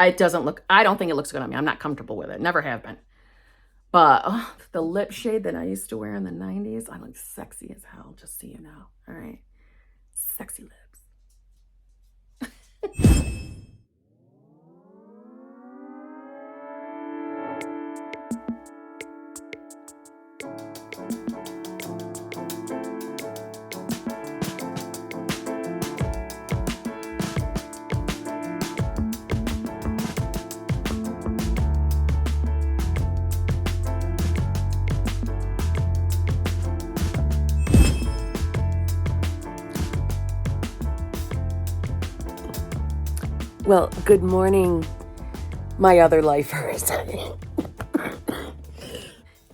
It doesn't look, I don't think it looks good on me. I'm not comfortable with it. Never have been. But the lip shade that I used to wear in the 90s, I look sexy as hell, just so you know. All right. Sexy lips. Well, good morning, my other lifers.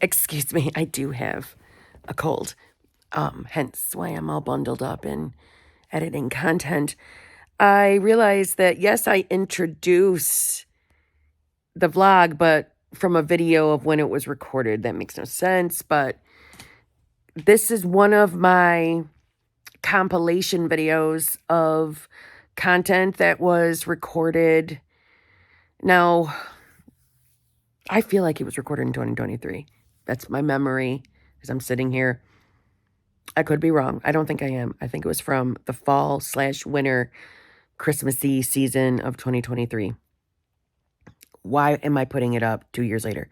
Excuse me, I do have a cold. Hence why I'm all bundled up in editing content. I realized that, yes, I introduce the vlog, but from a video of when it was recorded. That makes no sense, but this is one of my compilation videos of content that was recorded. Now, I feel like it was recorded in 2023. That's my memory as I'm sitting here. I could be wrong. I don't think I am. I think it was from the fall/winter Christmassy season of 2023. Why am I putting it up 2 years later?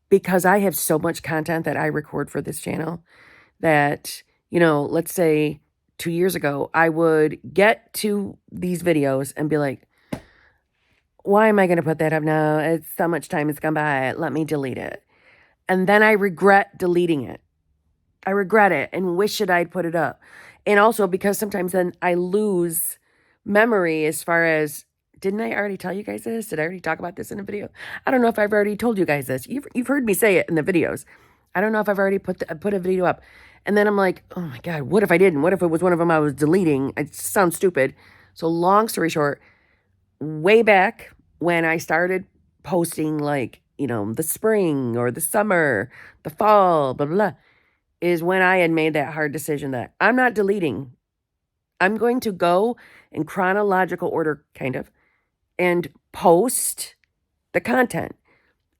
Because I have so much content that I record for this channel that, you know, let's say 2 years ago, I would get to these videos and be like, why am I going to put that up now? It's so much time has gone by. Let me delete it. And then I regret deleting it. I regret it and wish that I'd put it up. And also because sometimes then I lose memory as far as, didn't I already tell you guys this? Did I already talk about this in a video? I don't know if I've already told you guys this. You've heard me say it in the videos. I don't know if I've already put a video up. And then I'm like, oh my God, what if I didn't? What if it was one of them I was deleting? It sounds stupid. So long story short, way back when I started posting, like, you know, the spring or the summer, the fall, blah, blah, blah, is when I had made that hard decision that I'm not deleting. I'm going to go in chronological order, kind of, and post the content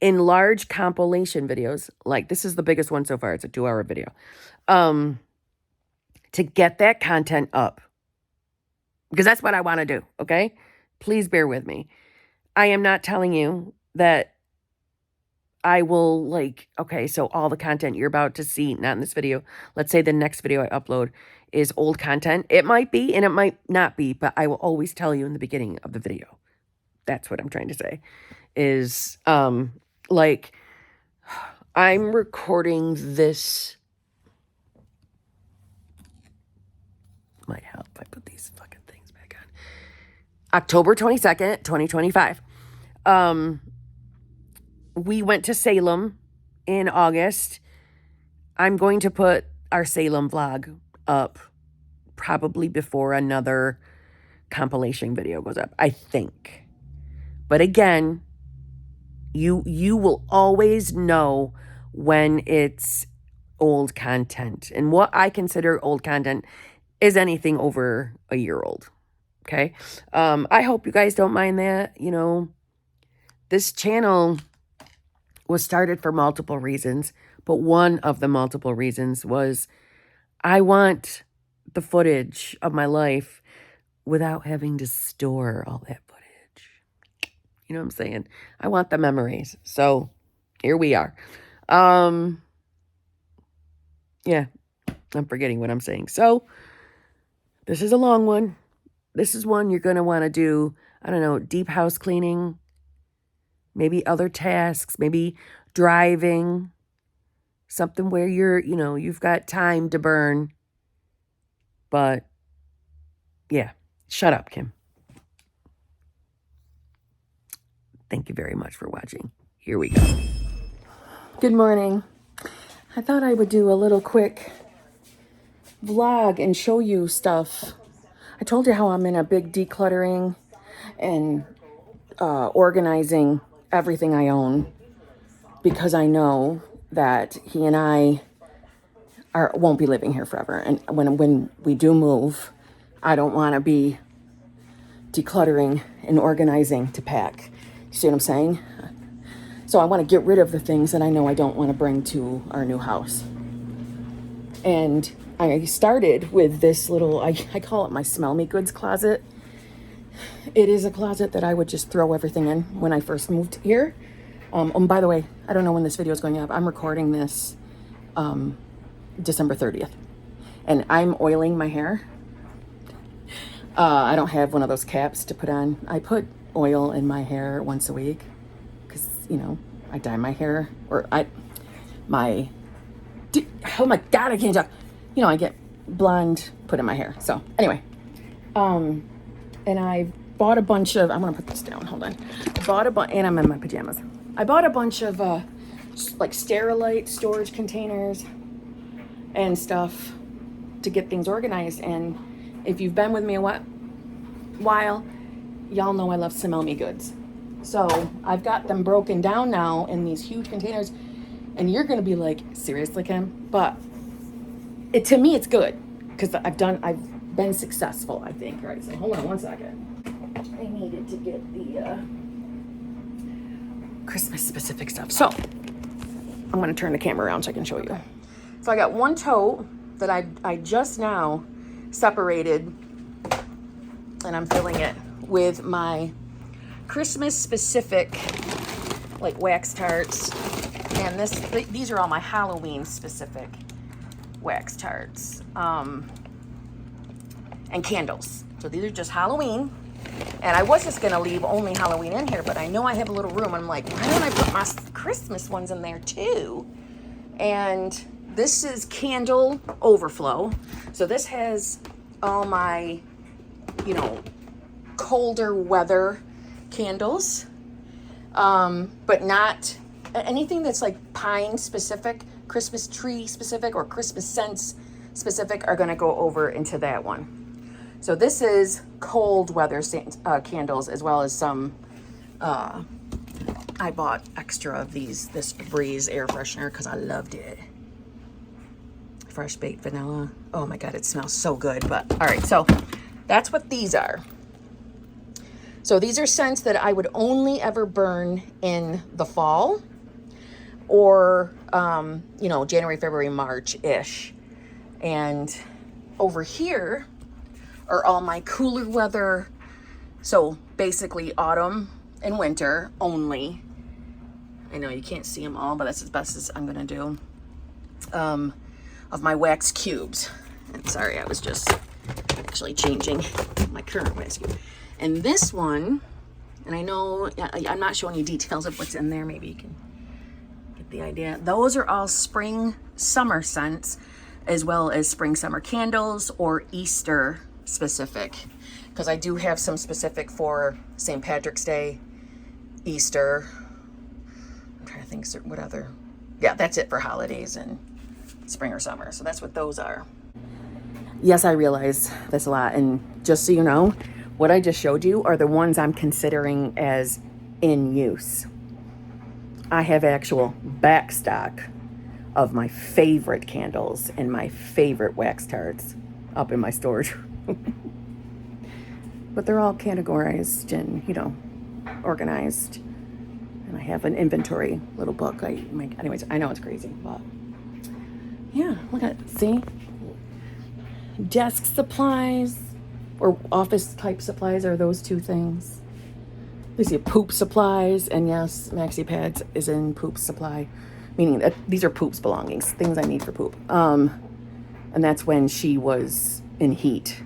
in large compilation videos. Like, this is the biggest one so far. It's a 2-hour video. To get that content up. Because that's what I want to do, okay? Please bear with me. I am not telling you that I will, like, okay, so all the content you're about to see, not in this video. Let's say the next video I upload is old content. It might be and it might not be, but I will always tell you in the beginning of the video. That's what I'm trying to say. Is, like, I'm recording this. Might help if I put these fucking things back on. October 22nd, 2025. We went to Salem in August. I'm going to put our Salem vlog up probably before another compilation video goes up, I think. But again, you will always know when it's old content. And what I consider old content is anything over a year old. Okay? I hope you guys don't mind that. You know, this channel was started for multiple reasons, but one of the multiple reasons was I want the footage of my life without having to store all that footage. You know what I'm saying? I want the memories. So here we are. Yeah, I'm forgetting what I'm saying. So this is a long one. This is one you're going to want to do, I don't know, deep house cleaning, maybe other tasks, maybe driving, something where you're, you know, you've got time to burn. But yeah, shut up, Kim. Thank you very much for watching. Here we go. Good morning. I thought I would do a little quick vlog and show you stuff. I told you how I'm in a big decluttering and organizing everything I own, because I know that he and I won't be living here forever. And when we do move, I don't want to be decluttering and organizing to pack. You see what I'm saying? So I want to get rid of the things that I know I don't want to bring to our new house. And I started with this little, I call it my smell me goods closet. It is a closet that I would just throw everything in when I first moved here. By the way, I don't know when this video is going up. I'm recording this December 30th. And I'm oiling my hair. I don't have one of those caps to put on. I put oil in my hair once a week because, you know, I dye my hair. Oh my God, I can't talk. You know, I get blonde put in my hair. So anyway, and I bought a bunch of, I'm going to put this down. Hold on. I bought a bunch, and I'm in my pajamas. I bought a bunch of like Sterilite storage containers and stuff to get things organized. And if you've been with me a while, y'all know I love smell me goods. So I've got them broken down now in these huge containers. And you're going to be like, seriously, Kim? But to me, it's good because I've been successful, I think. All right, so hold on one second. I needed to get the Christmas specific stuff. So I'm going to turn the camera around so I can show you. So I got one tote that I just now separated, and I'm filling it with my Christmas specific like wax tarts. And these are all my Halloween specific wax tarts and candles. So these are just Halloween. And I was just going to leave only Halloween in here, but I know I have a little room. I'm like, why don't I put my Christmas ones in there too? And this is candle overflow. So this has all my, you know, colder weather candles, but not anything that's like pine specific, Christmas tree specific, or Christmas scents specific are going to go over into that one. So this is cold weather candles, as well as some, I bought extra of this Breeze air freshener because I loved it. Fresh baked vanilla. Oh my God, it smells so good. But all right, so that's what these are. So these are scents that I would only ever burn in the fall or, you know, January, February, March-ish. And over here are all my cooler weather. So basically autumn and winter only. I know you can't see them all, but that's as best as I'm going to do. Of my wax cubes. And sorry, I was just actually changing my current wax cube. And this one, and I know I'm not showing you details of what's in there. Maybe you can get the idea. Those are all spring, summer scents, as well as spring, summer candles or Easter specific. Because I do have some specific for St. Patrick's Day, Easter. I'm trying to think what other. Yeah, that's it for holidays and spring or summer. So that's what those are. Yes, I realize that's a lot. And just so you know, what I just showed you are the ones I'm considering as in use. I have actual back stock of my favorite candles and my favorite wax tarts up in my storage room. But they're all categorized and, you know, organized. And I have an inventory little book. Anyways, I know it's crazy, but yeah, look at it. See? Desk supplies or office type supplies are those two things. We see poop supplies, and yes, Maxi Pads is in poop supply, meaning that these are Poop's belongings, things I need for Poop. And that's when she was in heat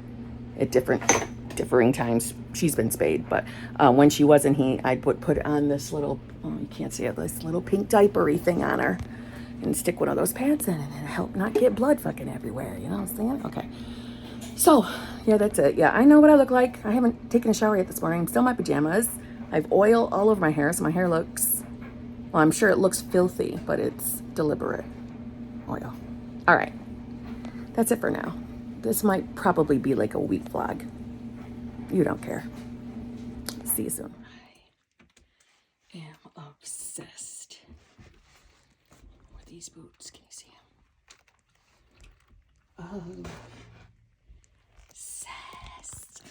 at differing times. She's been spayed, but when she was in heat, I'd put on this little, you can't see it, this little pink diapery thing on her and stick one of those pads in it and help not get blood fucking everywhere. You know what I'm saying? Okay. So, yeah, that's it. Yeah, I know what I look like. I haven't taken a shower yet this morning. I'm still in my pajamas. I have oil all over my hair, so my hair looks, well, I'm sure it looks filthy, but it's deliberate oil. All right. That's it for now. This might probably be like a week vlog. You don't care. See you soon. I am obsessed with these boots. Can you see them? Obsessed.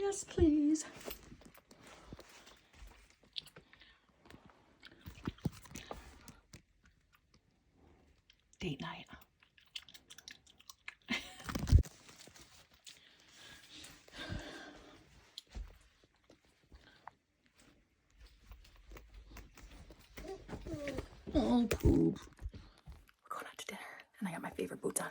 Yes, please. Date night. Oh, poop. We're going out to dinner, and I got my favorite boots on.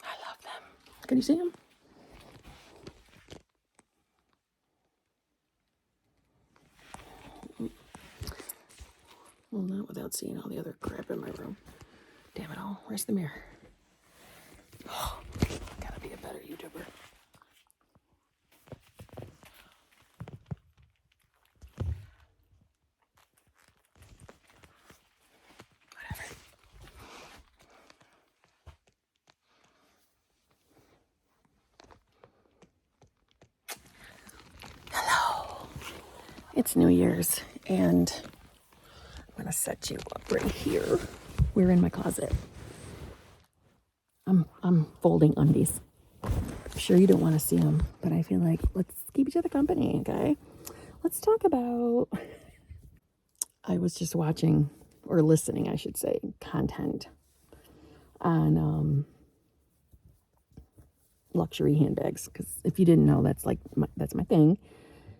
I love them. Can you see them? Well, not without seeing all the other crap in my room. Damn it all. Where's the mirror? Oh, gotta be a better YouTuber. Whatever. Hello. It's New Year's, and I'm gonna set you up right here. We're in my closet. I'm folding undies. I'm sure you don't want to see them, but I feel like let's keep each other company, okay? Let's talk about. I was just watching, or listening, I should say, content on luxury handbags. Because if you didn't know, that's my thing.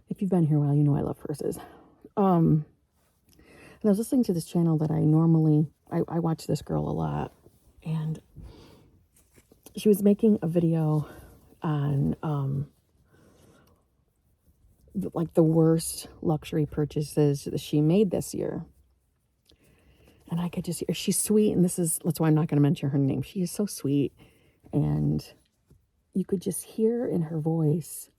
If you've been here a while, you know I love purses. And I was listening to this channel that I watch this girl a lot, and she was making a video on like the worst luxury purchases that she made this year. And I could just hear, she's sweet, and that's why I'm not going to mention her name. She is so sweet, and you could just hear in her voice,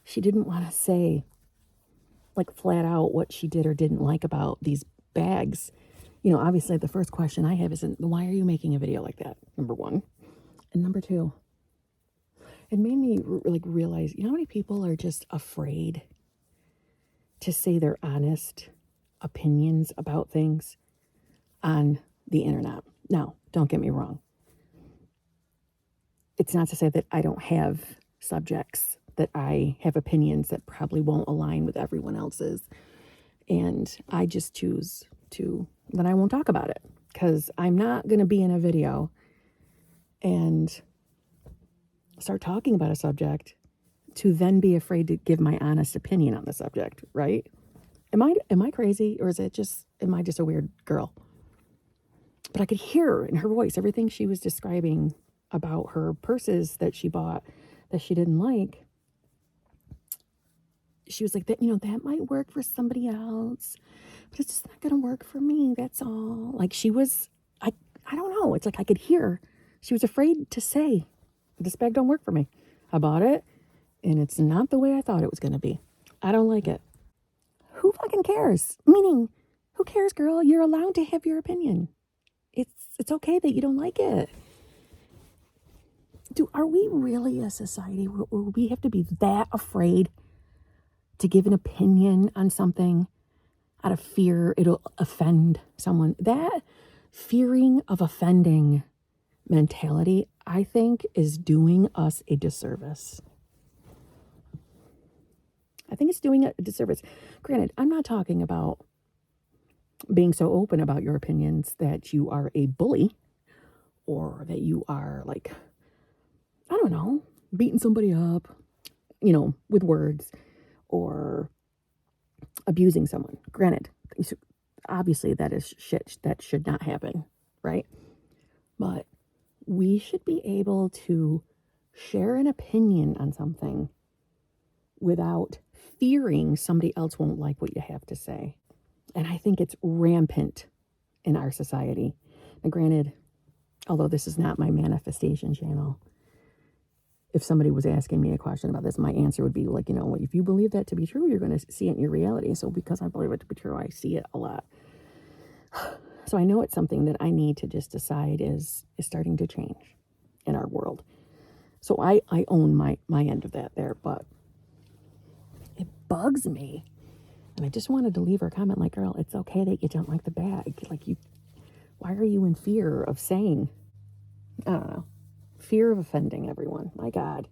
she didn't want to say, like, flat out what she did or didn't like about these bags. You know, obviously the first question I have is, why are you making a video like that? Number one. And number two, it made me realize, you know how many people are just afraid to say their honest opinions about things on the internet. Now, don't get me wrong. It's not to say that I don't have subjects that I have opinions that probably won't align with everyone else's. And I just choose that I won't talk about it, because I'm not going to be in a video and start talking about a subject to then be afraid to give my honest opinion on the subject, right? Am I crazy, or am I just a weird girl? But I could hear in her voice everything she was describing about her purses that she bought that she didn't like. She was like, that might work for somebody else, but it's just not going to work for me. That's all. Like, I don't know. It's like I could hear she was afraid to say, this bag don't work for me. I bought it, and it's not the way I thought it was going to be. I don't like it. Who fucking cares? Meaning, who cares, girl? You're allowed to have your opinion. It's okay that you don't like it. Are we really a society where we have to be that afraid to give an opinion on something out of fear it'll offend someone? That fearing of offending mentality, I think, is doing us a disservice. I think it's doing a disservice. Granted, I'm not talking about being so open about your opinions that you are a bully, or that you are, like, I don't know, beating somebody up, with words, or abusing someone. Granted, obviously that is shit that should not happen, right? But we should be able to share an opinion on something without fearing somebody else won't like what you have to say. And I think it's rampant in our society. And granted, although this is not my manifestation channel, if somebody was asking me a question about this, my answer would be like, if you believe that to be true, you're going to see it in your reality. So because I believe it to be true, I see it a lot. So I know it's something that I need to just decide is starting to change in our world. So I own my end of that there, but it bugs me. And I just wanted to leave her a comment like, girl, it's okay that you don't like the bag. Like, why are you in fear of saying, I don't know, fear of offending everyone? My God.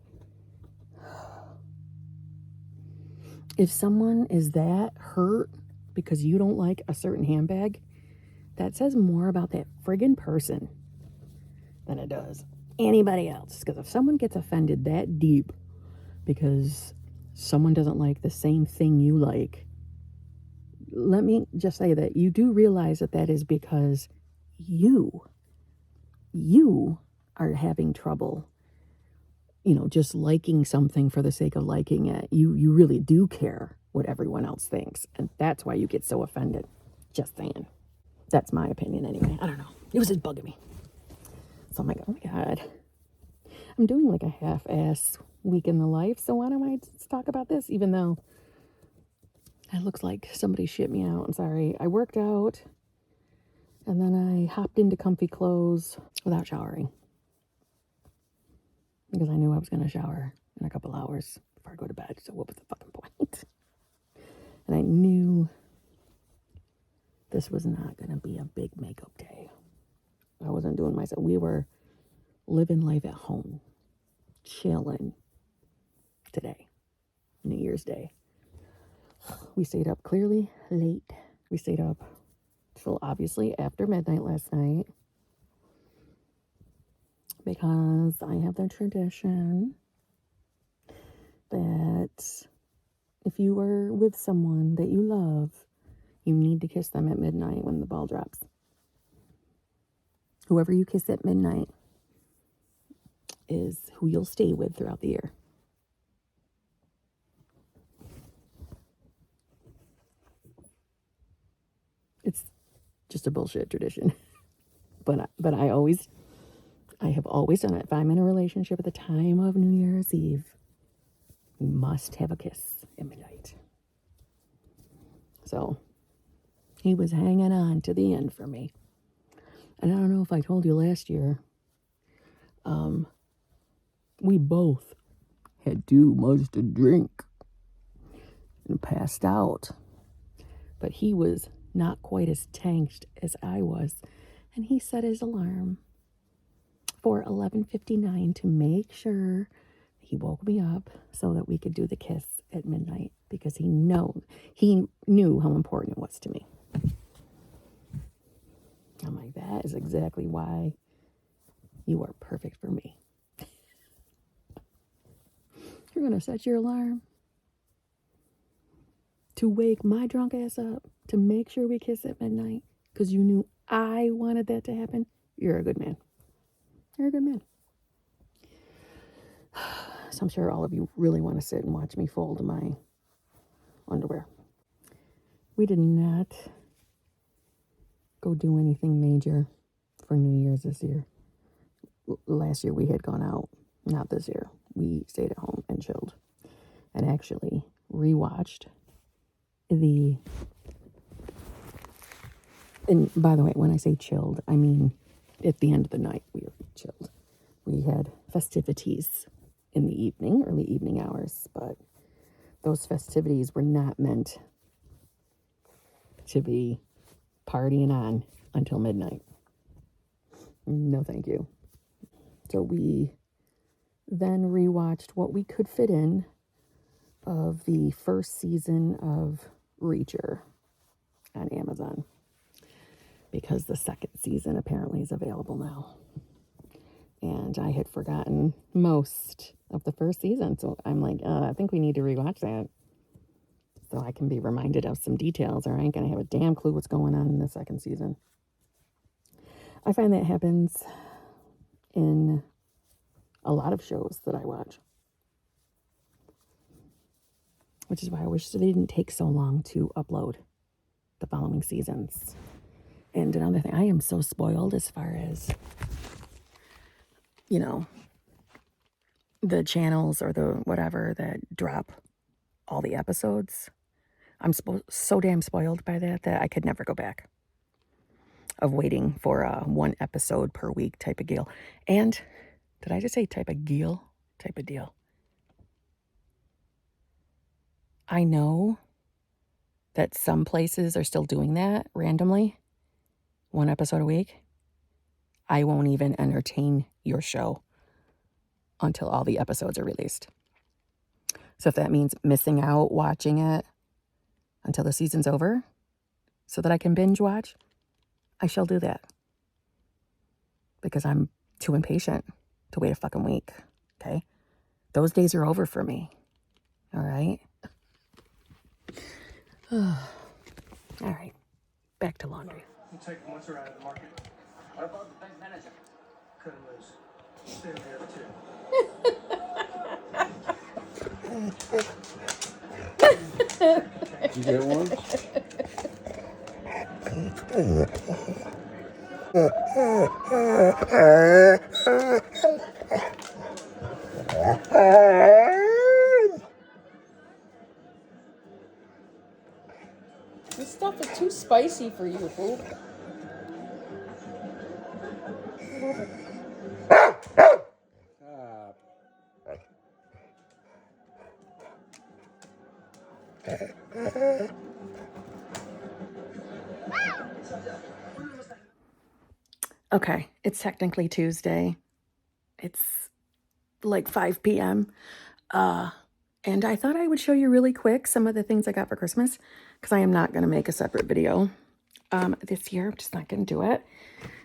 If someone is that hurt because you don't like a certain handbag, that says more about that friggin' person than it does anybody else. Because if someone gets offended that deep because someone doesn't like the same thing you like, let me just say that you do realize that that is because you are having trouble, just liking something for the sake of liking it. You really do care what everyone else thinks, and that's why you get so offended. Just saying. That's my opinion anyway. I don't know. It was just bugging me. So I'm like, oh my God. I'm doing like a half-ass week in the life, so why don't I just talk about this, even though it looks like somebody shit me out. I'm sorry. I worked out, and then I hopped into comfy clothes without showering. Because I knew I was going to shower in a couple hours before I go to bed, so what was the fucking point? And I knew this was not going to be a big makeup day. I wasn't doing myself. We were living life at home, chilling today, New Year's Day. We stayed up clearly late. We stayed up till obviously after midnight last night because I have the tradition that if you are with someone that you love, you need to kiss them at midnight when the ball drops. Whoever you kiss at midnight is who you'll stay with throughout the year. It's just a bullshit tradition. But I have always done it. If I'm in a relationship at the time of New Year's Eve, you must have a kiss at midnight. So he was hanging on to the end for me. And I don't know if I told you last year, we both had too much to drink and passed out. But he was not quite as tanked as I was. And he set his alarm for 11:59 to make sure he woke me up so that we could do the kiss at midnight because he knew how important it was to me. I'm like, that is exactly why you are perfect for me. You're going to set your alarm to wake my drunk ass up to make sure we kiss at midnight because you knew I wanted that to happen. You're a good man. You're a good man. So I'm sure all of you really want to sit and watch me fold my underwear. We did not go do anything major for New Year's this year. Last year we had gone out. Not this year. We stayed at home and chilled. And actually rewatched and by the way, when I say chilled, I mean at the end of the night we were chilled. We had festivities in the evening, early evening hours, but those festivities were not meant to be partying on until midnight. No, thank you. So we then rewatched what we could fit in of the first season of Reacher on Amazon because the second season apparently is available now. And I had forgotten most of the first season, so I'm like, I think we need to rewatch that so I can be reminded of some details, or I ain't gonna have a damn clue what's going on in the second season. I find that happens in a lot of shows that I watch, which is why I wish they didn't take so long to upload the following seasons. And another thing, I am so spoiled as far as, the channels or the whatever that drop all the episodes. I'm so damn spoiled by that I could never go back of waiting for a one episode per week type of deal. And did I just say type of deal? Type of deal. I know that some places are still doing that randomly, 1 episode a week, I won't even entertain your show until all the episodes are released. So if that means missing out watching it until the season's over so that I can binge watch, I shall do that. Because I'm too impatient to wait a fucking week, okay? Those days are over for me, all right? All right, back to laundry. We'll take them once they're out of the market. What about the bank manager? Cut him loose. Stay over here too. You get one? This stuff is too spicy for you, fool. Okay, it's technically Tuesday. It's like 5 p.m. And I thought I would show you really quick some of the things I got for Christmas, because I am not going to make a separate video this year. I'm just not going to do it.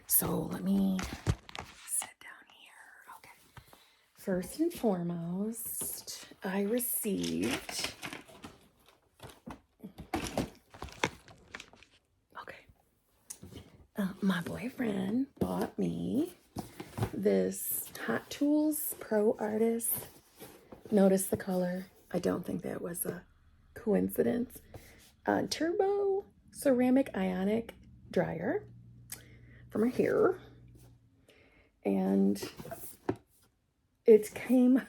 So let me sit down here. Okay. First and foremost, I received... my boyfriend bought me this Hot Tools Pro Artist. Notice the color. I don't think that was a coincidence. Turbo ceramic ionic dryer for my hair. And it came,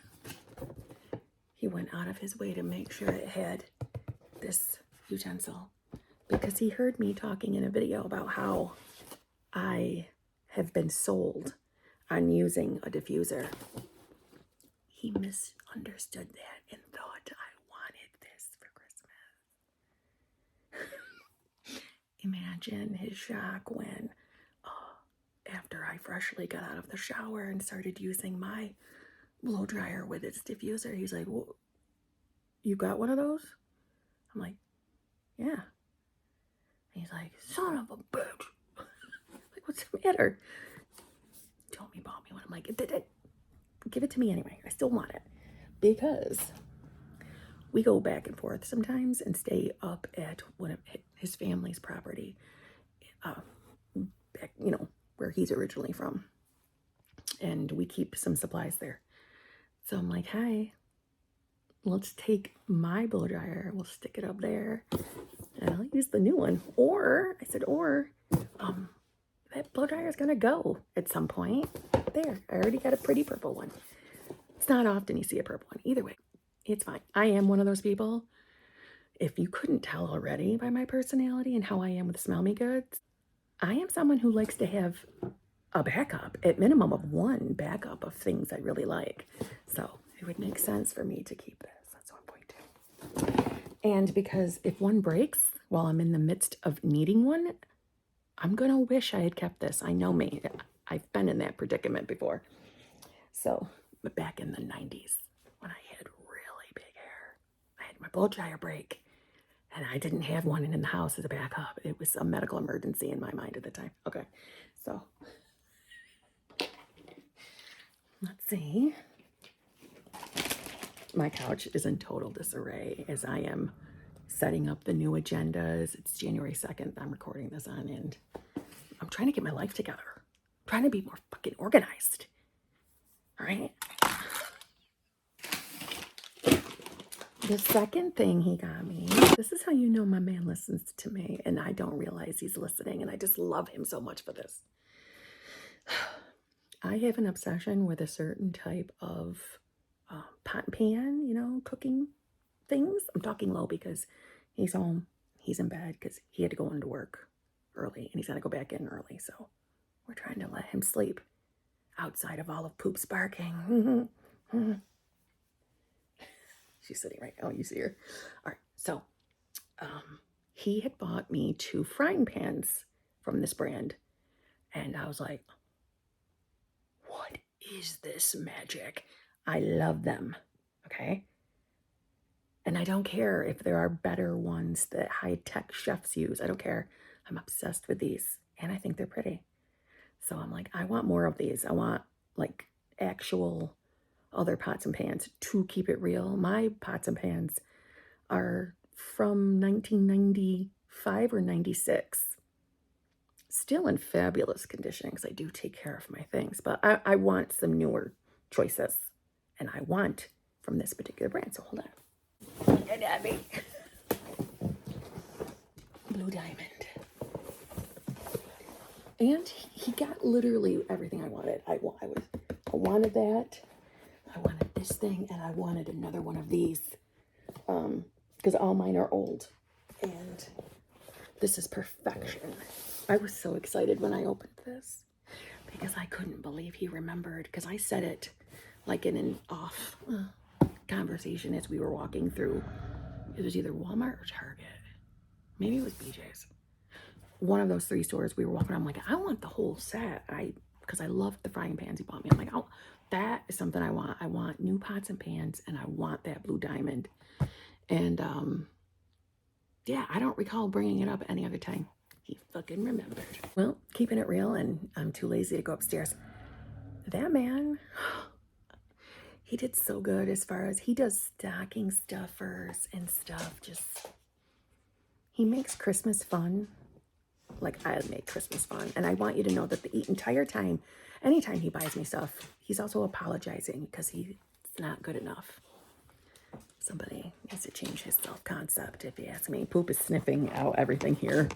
he went out of his way to make sure it had this utensil, because he heard me talking in a video about how I have been sold on using a diffuser. He misunderstood that and thought I wanted this for Christmas. Imagine his shock when, after I freshly got out of the shower and started using my blow dryer with its diffuser, he's like, "Well, you got one of those?" I'm like, "Yeah." And he's like, "Son of a bitch." Like, what's the matter? He told me bought me one. I'm like, give it to me anyway. I still want it. Because we go back and forth sometimes and stay up at one of his family's property, back, where he's originally from. And we keep some supplies there. So I'm like, "Hi, let's take my blow dryer. We'll stick it up there and I'll use the new one." Or that blow dryer is going to go at some point. There, I already got a pretty purple one. It's not often you see a purple one. Either way, it's fine. I am one of those people, if you couldn't tell already by my personality and how I am with smell me goods, I am someone who likes to have a backup, at minimum of one backup of things I really like. So it would make sense for me to keep this. That's 1.2. And because if one breaks while I'm in the midst of needing one, I'm going to wish I had kept this. I know me. I've been in that predicament before. So, but back in the 90s, when I had really big hair, I had my blow dryer break, and I didn't have one in the house as a backup. It was a medical emergency in my mind at the time. Okay, so let's see. My couch is in total disarray as I am setting up the new agendas. It's January 2nd I'm recording this on, and I'm trying to get my life together. I'm trying to be more fucking organized. All right? The second thing he got me, this is how you know my man listens to me and I don't realize he's listening, and I just love him so much for this. I have an obsession with a certain type of pot and pan, cooking things. I'm talking low because he's home. He's in bed because he had to go into work early and he's got to go back in early. So we're trying to let him sleep outside of all of Poop's barking. She's sitting right now. You see her. All right. So he had bought me 2 frying pans from this brand. And I was like, what is this magic? I love them. Okay. And I don't care if there are better ones that high-tech chefs use. I don't care. I'm obsessed with these. And I think they're pretty. So I'm like, I want more of these. I want like actual other pots and pans to keep it real. My pots and pans are from 1995 or 96. Still in fabulous condition because I do take care of my things. But I want some newer choices. And I want from this particular brand. So hold on. Look at me. Blue Diamond. And he got literally everything I wanted. I wanted that. I wanted this thing, and I wanted another one of these. Because all mine are old. And this is perfection. I was so excited when I opened this because I couldn't believe he remembered, because I said it like in an off conversation as we were walking through. It was either Walmart or Target. Maybe it was BJ's. One of those 3 stores we were walking around. I'm like, I want the whole set. Because I loved the frying pans he bought me. I'm like, oh, that is something I want. I want new pots and pans, and I want that Blue Diamond. And yeah, I don't recall bringing it up any other time. He fucking remembered. Well, keeping it real, and I'm too lazy to go upstairs. That man, he did so good as far as he does stocking stuffers and stuff. Just, he makes Christmas fun. Like I make Christmas fun. And I want you to know that the entire time, anytime he buys me stuff, he's also apologizing because he's not good enough. Somebody needs to change his self-concept, if you ask me. Poop is sniffing out everything here.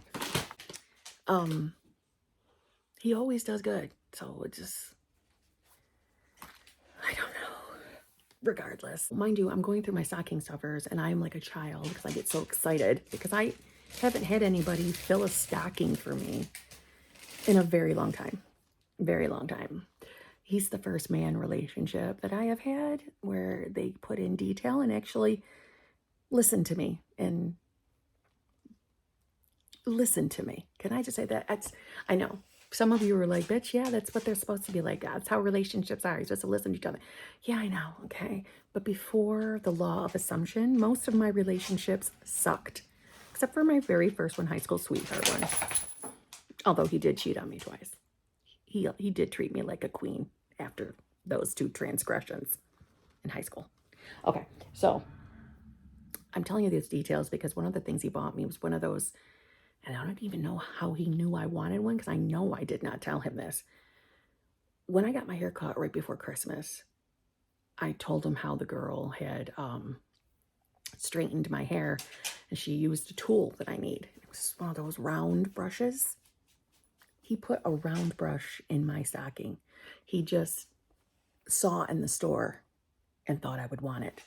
He always does good. So it just, I don't know. Regardless. Mind you, I'm going through my stocking stuffers and I'm like a child because I get so excited because I haven't had anybody fill a stocking for me in a very long time. Very long time. He's the first man relationship that I have had where they put in detail and actually listen to me and listen to me. Can I just say that? I know some of you are like, bitch, yeah, that's what they're supposed to be like. That's how relationships are. You're supposed to listen to each other. Yeah, I know. Okay. But before the law of assumption, most of my relationships sucked, except for my very first one, high school sweetheart one. Although he did cheat on me twice. He did treat me like a queen after those 2 transgressions in high school. Okay, so I'm telling you these details because one of the things he bought me was one of those, and I don't even know how he knew I wanted one because I know I did not tell him this. When I got my hair cut right before Christmas, I told him how the girl had straightened my hair and she used a tool that I need. It was one of those round brushes. He put a round brush in my stocking. He just saw in the store and thought I would want it.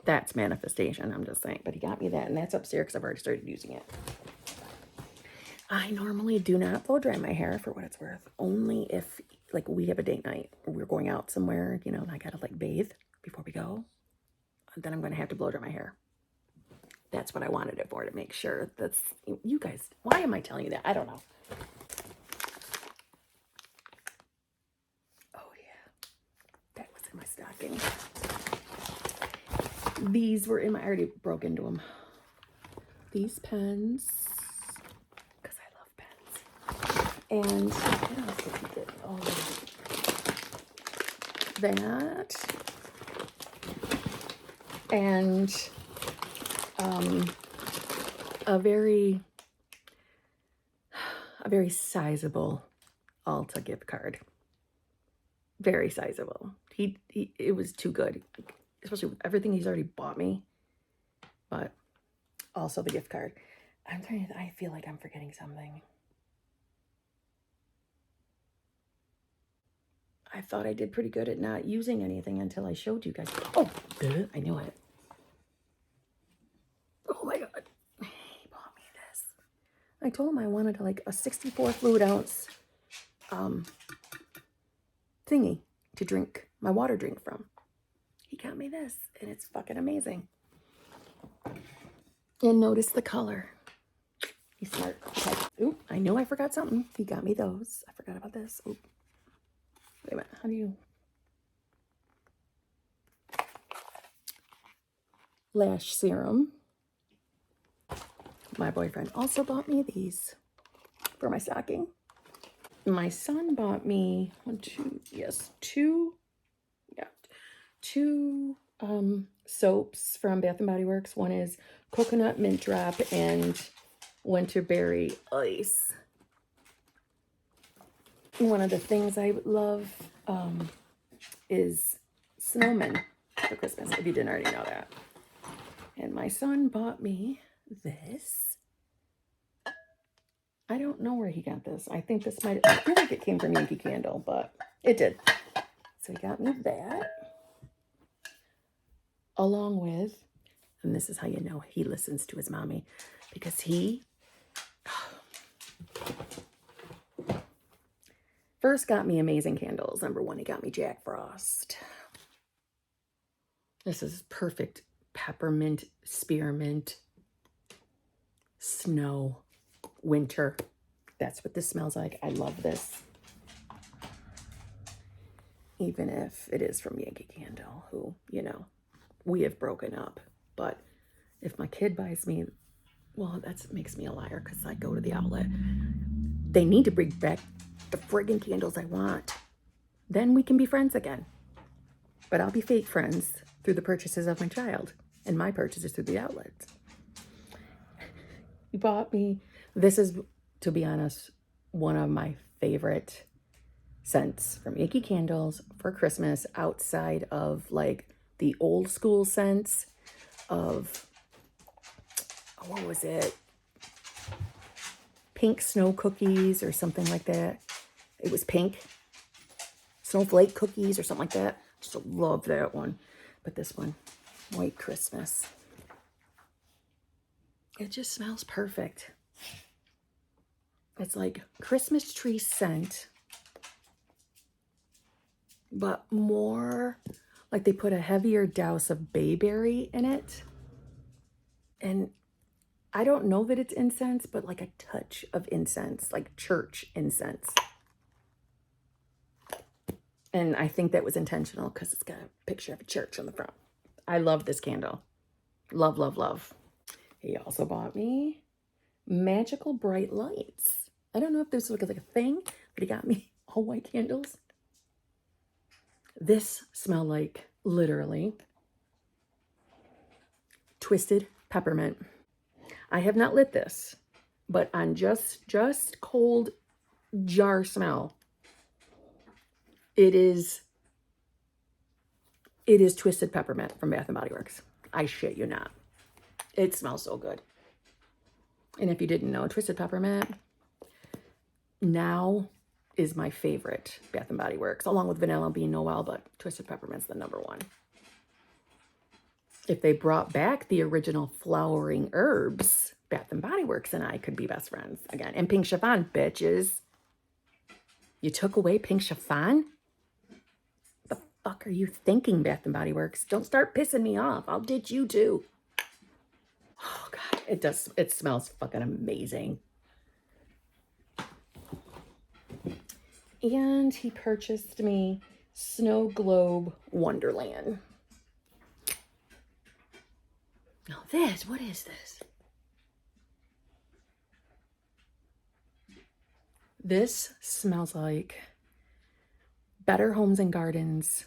That's manifestation, I'm just saying. But he got me that, and that's upstairs because I've already started using it. I normally do not blow dry my hair for what it's worth. Only if, like, we have a date night or we're going out somewhere, you know, and I gotta, like, bathe before we go. Then I'm going to have to blow dry my hair. That's what I wanted it for, to make sure that's, you guys, why am I telling you that? I don't know. Oh, yeah. That was in my stocking. These were in my, I already broke into them. These pens, because I love pens. And what else did he get? Oh, that. And a very sizable Ulta gift card. Very sizable. It was too good, especially with everything he's already bought me, but also the gift card. I feel like I'm forgetting something. I thought I did pretty good at not using anything until I showed you guys. Oh, I knew it. Oh my God. He bought me this. I told him I wanted like a 64 fluid ounce thingy to drink my water drink from. He got me this, and it's fucking amazing. And notice the color. He's smart. Okay. Ooh, I knew I forgot something. He got me those. I forgot about this. Ooh. Wait a minute. How do you... Lash serum. My boyfriend also bought me these for my stocking. My son bought me two soaps from Bath and Body Works. One is coconut mint drop and winterberry ice. One of the things I love is snowmen for Christmas, if you didn't already know that. And my son bought me this. I don't know where he got this. I think this might, I feel like it came from Yankee Candle, but it did. So he got me that. Along with, and this is how you know he listens to his mommy, because he first got me amazing candles. Number one, he got me Jack Frost. This is perfect peppermint, spearmint, snow, winter. That's what this smells like. I love this. Even if it is from Yankee Candle, who, you know, we have broken up. But if my kid buys me, well, that makes me a liar because I go to the outlet. They need to bring back the friggin' candles I want. Then we can be friends again. But I'll be fake friends through the purchases of my child and my purchases through the outlets. He bought me, this is, to be honest, one of my favorite scents from Yankee Candles for Christmas, outside of like the old school scents of, what was it? Pink snow cookies or something like that. It was pink. Snowflake cookies or something like that. Just love that one. But this one, White Christmas. It just smells perfect. It's like Christmas tree scent, but more like they put a heavier douse of bayberry in it. And I don't know that it's incense, but like a touch of incense, like church incense. And I think that was intentional because it's got a picture of a church on the front. I love this candle. Love, love, love. He also bought me magical bright lights. I don't know if this was like a thing, but he got me all white candles. This smelled like, literally, twisted peppermint. I have not lit this, but on just cold jar smell, it is twisted peppermint from Bath and Body Works. I shit you not. It smells so good. And if you didn't know, twisted peppermint now is my favorite Bath and Body Works, along with Vanilla Bean Noel, but twisted peppermint's the number one. If they brought back the original flowering herbs, Bath and Body Works and I could be best friends again. And pink chiffon, bitches. You took away pink chiffon? The fuck are you thinking, Bath and Body Works? Don't start pissing me off. I'll ditch you too. Oh God, it smells fucking amazing. And he purchased me Snow Globe Wonderland. Now this, what is this? This smells like Better Homes and Gardens.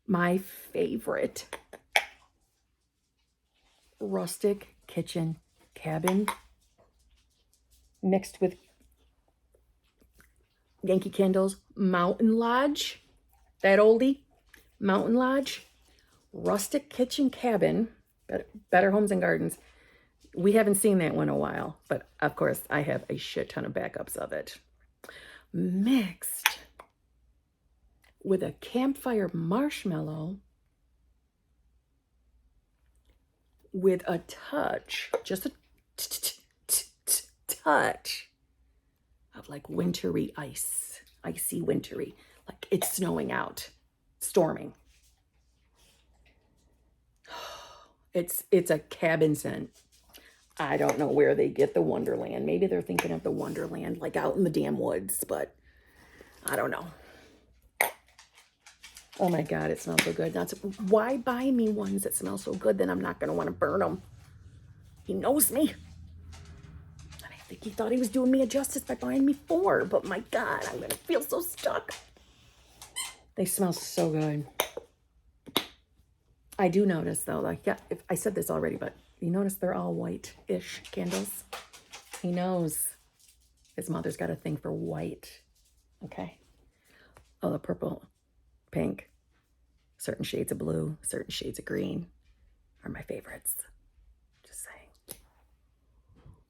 My favorite rustic kitchen cabin mixed with Yankee Candles Mountain Lodge. That oldie, Mountain Lodge. Rustic kitchen cabin, Better Homes and Gardens. We haven't seen that one in a while, but of course I have a shit ton of backups of it. Mixed with a campfire marshmallow with a touch, just a touch of like wintry ice, icy wintry, like it's snowing out, storming. It's a cabin scent. I don't know where they get the Wonderland. Maybe they're thinking of the Wonderland like out in the damn woods, but I don't know. Oh my God, it smells so good. That's why buy me ones that smell so good, then I'm not going to want to burn them. He knows me. And I think he thought he was doing me a justice by buying me 4, but my God, I'm going to feel so stuck. They smell so good. I do notice though, like, yeah, if I said this already, but you notice they're all white-ish candles. He knows his mother's got a thing for white. Okay. Oh, the purple, pink, certain shades of blue, certain shades of green are my favorites. Just saying.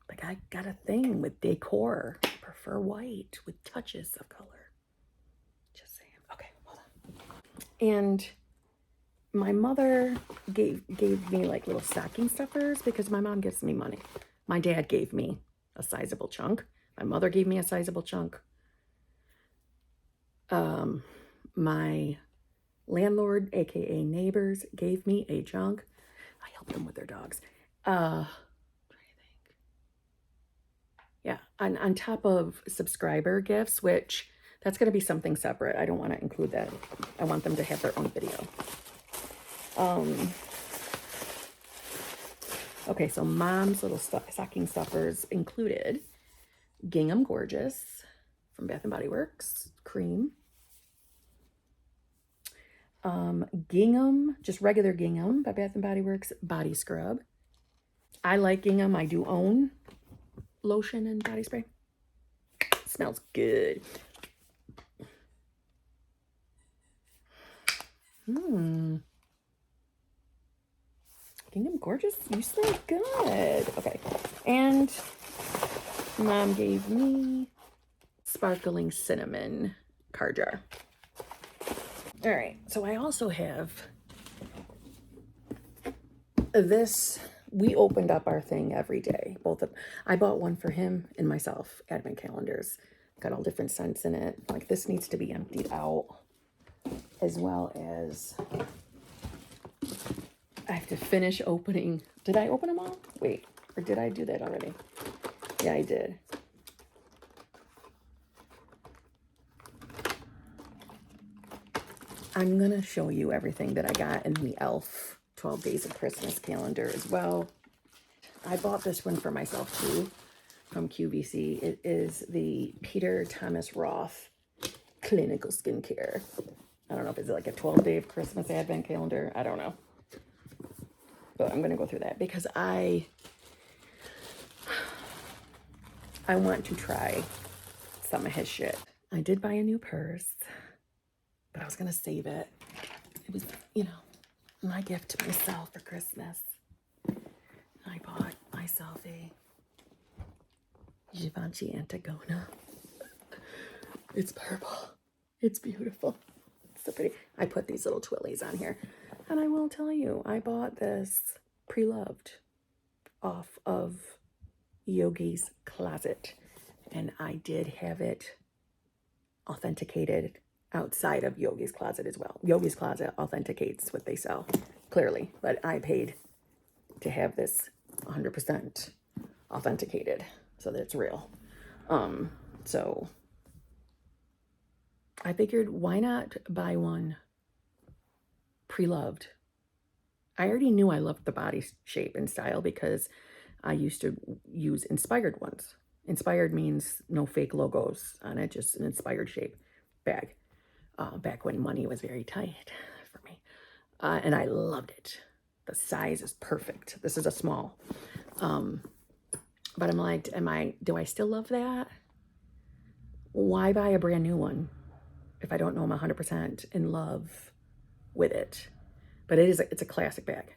Like, I got a thing with decor. I prefer white with touches of color. Just saying. Okay, hold on. And my mother gave me like little stocking stuffers because my mom gives me money. My dad gave me a sizable chunk. My mother gave me a sizable chunk. My landlord, aka neighbors, gave me a chunk. I helped them with their dogs. Trying to think. Yeah, on top of subscriber gifts, which that's going to be something separate. I don't want to include that. I want them to have their own video. Okay, so mom's little stocking stuffers included Gingham Gorgeous from Bath & Body Works, cream. Gingham, just regular gingham by Bath & Body Works, body scrub. I like gingham. I do own lotion and body spray. Smells good. Gingham Gorgeous, you smell good. Okay, and mom gave me sparkling cinnamon car jar. All right, so I also have this. We opened up our thing every day. I bought one for him and myself, advent calendars. Got all different scents in it. Like, this needs to be emptied out, as well as I have to finish opening. Did I open them all? Wait, or did I do that already? Yeah, I did. I'm gonna show you everything that I got in the Elf 12 Days of Christmas calendar as well. I bought this one for myself too, from QVC. It is the Peter Thomas Roth Clinical Skincare. I don't know if it's like a 12-day of Christmas advent calendar. I don't know. But I'm gonna go through that because I want to try some of his shit. I did buy a new purse, but I was gonna save it. It was, you know, my gift to myself for Christmas. I bought myself a Givenchy Antigona. It's purple. It's beautiful. It's so pretty. I put these little twillies on here. And I will tell you, I bought this pre-loved off of Yogi's Closet. And I did have it authenticated outside of Yogi's Closet as well. Yogi's Closet authenticates what they sell, clearly. But I paid to have this 100% authenticated so that it's real. So I figured, why not buy one pre-loved? I already knew I loved the body shape and style because I used to use inspired ones. Inspired means no fake logos on it, just an inspired shape bag. Back when money was very tight for me. And I loved it. The size is perfect. This is a small. But I'm like, do I still love that? Why buy a brand new one if I don't know I'm 100% in love with it? But it's a classic bag.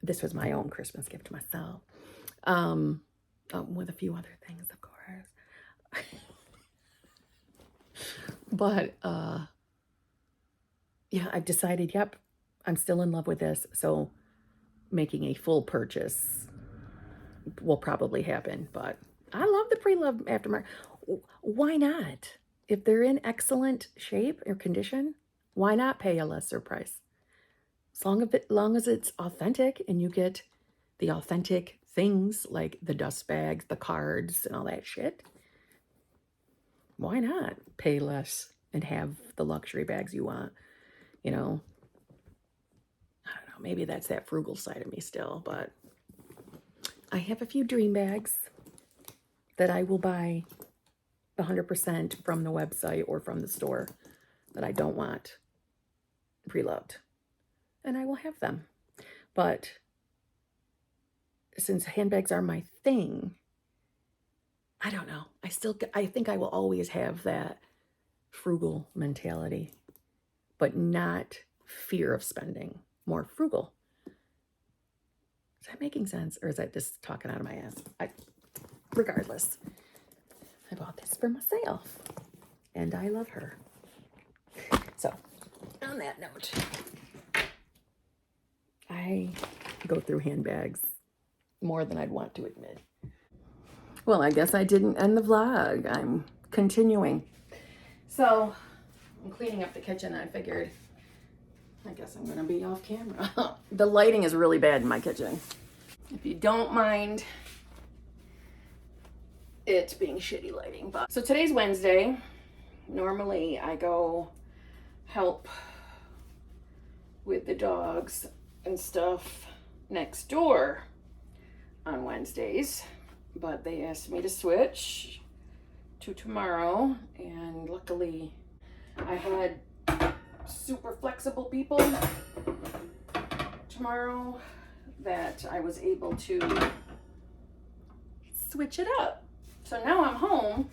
This was my own Christmas gift to myself. With a few other things, of course. But, yeah, I've decided, yep, I'm still in love with this. So making a full purchase will probably happen. But I love the pre-loved aftermarket. Why not? If they're in excellent shape or condition, why not pay a lesser price? long as it's authentic and you get the authentic things like the dust bags, the cards, and all that shit, why not pay less and have the luxury bags you want? You know, I don't know, maybe that's that frugal side of me still, but I have a few dream bags that I will buy 100% from the website or from the store that I don't want preloved, and I will have them. But since handbags are my thing, I don't know. I think I will always have that frugal mentality, but not fear of spending, more frugal. Is that making sense? Or is that just talking out of my ass? Regardless, I bought this for myself and I love her. So on that note, I go through handbags more than I'd want to admit. Well, I guess I didn't end the vlog. I'm continuing. So I'm cleaning up the kitchen. I figured, I guess I'm gonna be off camera. The lighting is really bad in my kitchen. If you don't mind it being shitty lighting. But so today's Wednesday. Normally I go help with the dogs and stuff next door on Wednesdays, but they asked me to switch to tomorrow, and luckily I had super flexible people tomorrow that I was able to switch it up. So now I'm home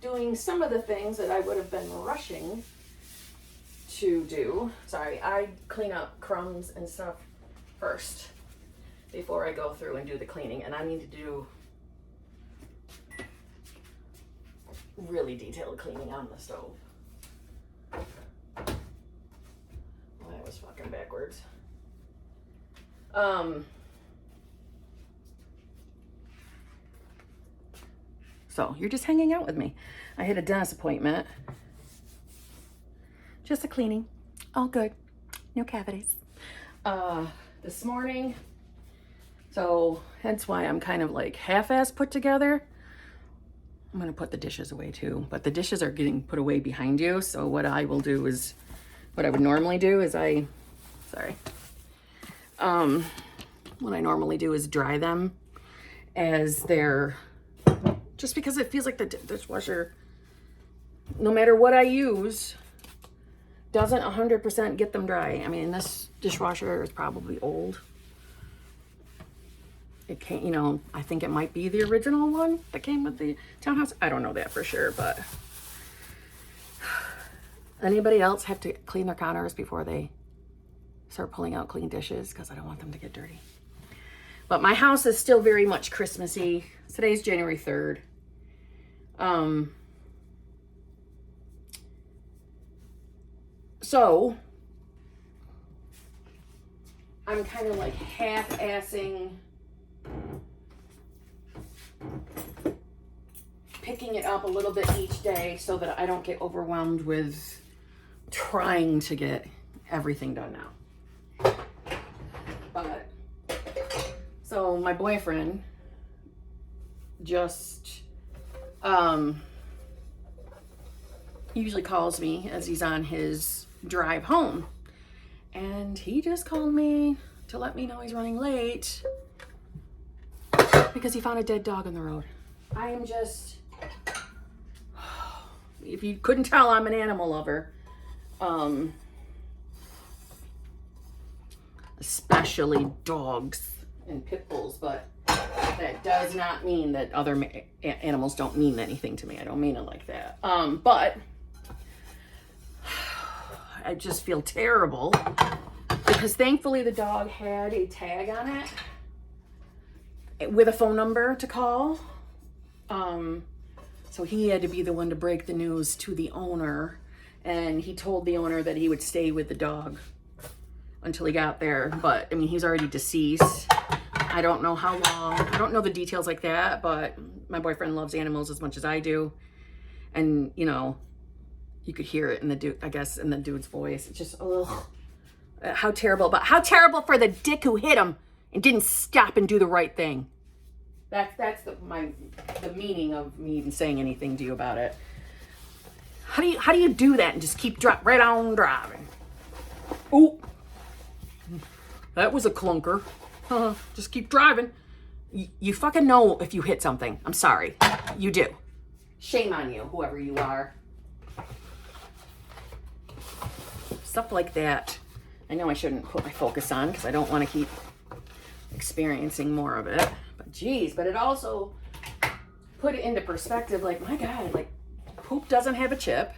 doing some of the things that I would have been rushing to do. Sorry, I clean up crumbs and stuff first before I go through and do the cleaning, and I need to do really detailed cleaning on the stove. Well, that was fucking backwards. So you're just hanging out with me. I had a dentist appointment. Just a cleaning. All good. No cavities. This morning. So hence why I'm kind of like half-ass put together. I'm gonna put the dishes away too, but the dishes are getting put away behind you. So what I will do is, what I would normally do is what I normally do is dry them as they're, just because it feels like the dishwasher, no matter what I use, doesn't 100% get them dry. I mean, this dishwasher is probably old. It can't, you know, I think it might be the original one that came with the townhouse. I don't know that for sure, but anybody else have to clean their counters before they start pulling out clean dishes? Because I don't want them to get dirty. But my house is still very much Christmassy. Today's January 3rd. So I'm kind of like half-assing picking it up a little bit each day so that I don't get overwhelmed with trying to get everything done now. But so my boyfriend just usually calls me as he's on his drive home, and he just called me to let me know he's running late because he found a dead dog on the road. I am just, if you couldn't tell, I'm an animal lover. Especially dogs and pit bulls, but that does not mean that other animals don't mean anything to me. I don't mean it like that. But I just feel terrible because thankfully the dog had a tag on it with a phone number to call. So he had to be the one to break the news to the owner, and he told the owner that he would stay with the dog until he got there. But I mean, he's already deceased. I don't know how long. I don't know the details like that, but my boyfriend loves animals as much as I do. And, you know, you could hear it in the dude, I guess, in the dude's voice. It's just, ugh. How terrible, but how terrible for the dick who hit him and didn't stop and do the right thing. That's the meaning of me even saying anything to you about it. How do you do that and just keep right on driving? Oh, that was a clunker. Just keep driving. You fucking know if you hit something. I'm sorry. You do. Shame on you, whoever you are. Stuff like that. I know I shouldn't put my focus on because I don't want to keep experiencing more of it. But geez, but it also put it into perspective. Like, my God, like, poop doesn't have a chip.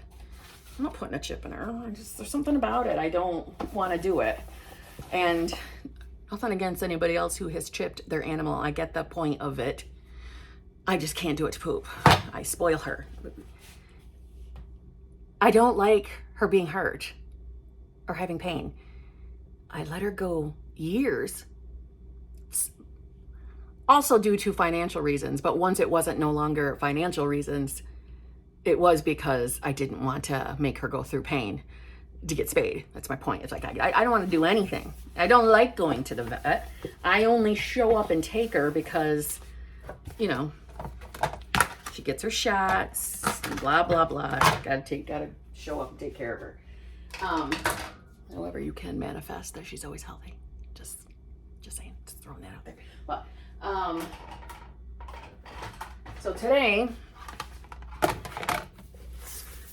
I'm not putting a chip in her. There's something about it. I don't want to do it. And nothing against anybody else who has chipped their animal. I get the point of it. I just can't do it to poop. I spoil her. I don't like her being hurt or having pain. I let her go years. Also due to financial reasons. But once it wasn't no longer financial reasons, it was because I didn't want to make her go through pain to get spayed. That's my point. It's like, I don't want to do anything. I don't like going to the vet. I only show up and take her because, you know, she gets her shots, blah, blah, blah. Gotta show up and take care of her. However you can manifest that she's always healthy. Just saying, just throwing that out there. But, so today,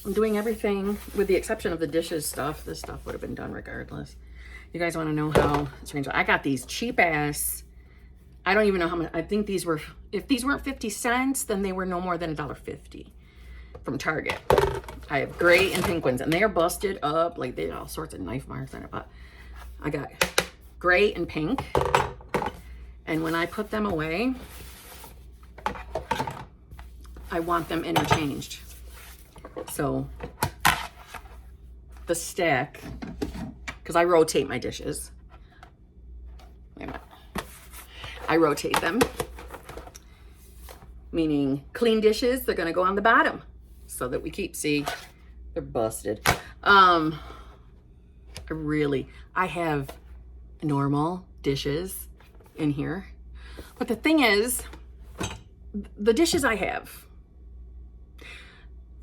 I'm doing everything with the exception of the dishes stuff. This stuff would have been done regardless. You guys want to know how strange? I got these cheap ass. I don't even know how much. I think these were, if these weren't 50 cents, then they were no more than $1.50 from Target. I have gray and pink ones, and they are busted up. Like, they have all sorts of knife marks on it. But I got gray and pink. And when I put them away, I want them interchanged. So the stack, because I rotate my dishes. Wait a minute. I rotate them, meaning clean dishes, they're going to go on the bottom so that we keep, see, they're busted. I have normal dishes in here. But the thing is, the dishes I have,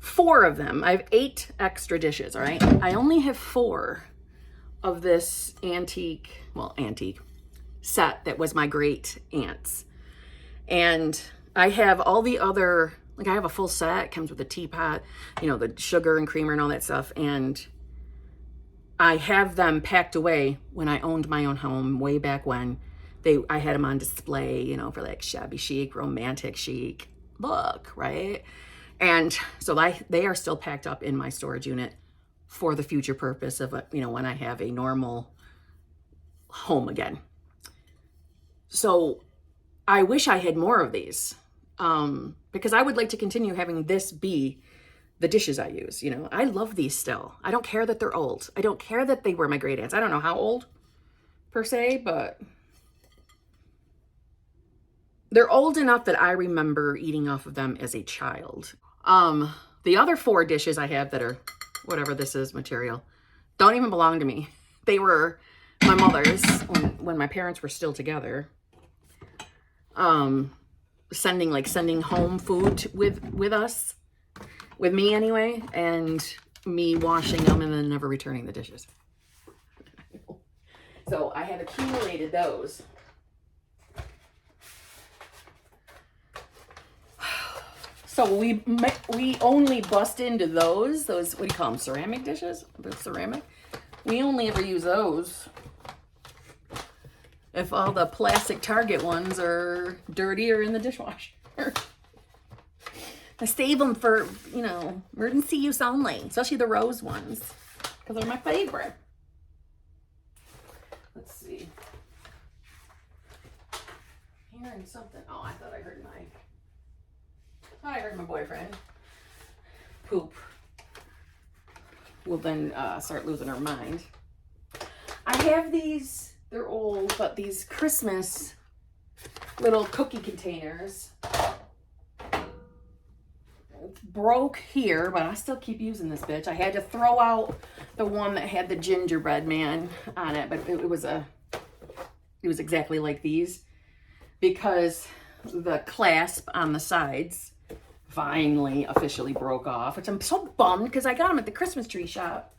4 of them. I have 8 extra dishes, all right? I only have 4 of this antique set that was my great aunt's. And I have all the other, like, I have a full set. It comes with a teapot, you know, the sugar and creamer and all that stuff. And I have them packed away when I owned my own home way back when. I had them on display, you know, for like shabby chic, romantic chic look, right? And so they are still packed up in my storage unit for the future purpose of, you know, when I have a normal home again. So I wish I had more of these, because I would like to continue having this be the dishes I use. You know, I love these still. I don't care that they're old. I don't care that they were my great aunts. I don't know how old per se, but they're old enough that I remember eating off of them as a child. The other 4 dishes I have that are whatever this is material don't even belong to me. They were my mother's when my parents were still together. Sending home food with us, with me anyway, and me washing them and then never returning the dishes. So I have accumulated those. So we only bust into those, what do you call them, ceramic dishes? The ceramic? We only ever use those if all the plastic Target ones are dirty or in the dishwasher. I save them for, you know, emergency use only, especially the rose ones, because they're my favorite. Let's see. Hearing something. Oh, I thought I heard my boyfriend poop. Will then start losing her mind. I have these, they're old, but these Christmas little cookie containers. broke here, but I still keep using this bitch. I had to throw out the one that had the gingerbread man on it, but it was exactly like these because the clasp on the sides finally officially broke off, which I'm so bummed because I got them at the Christmas tree shop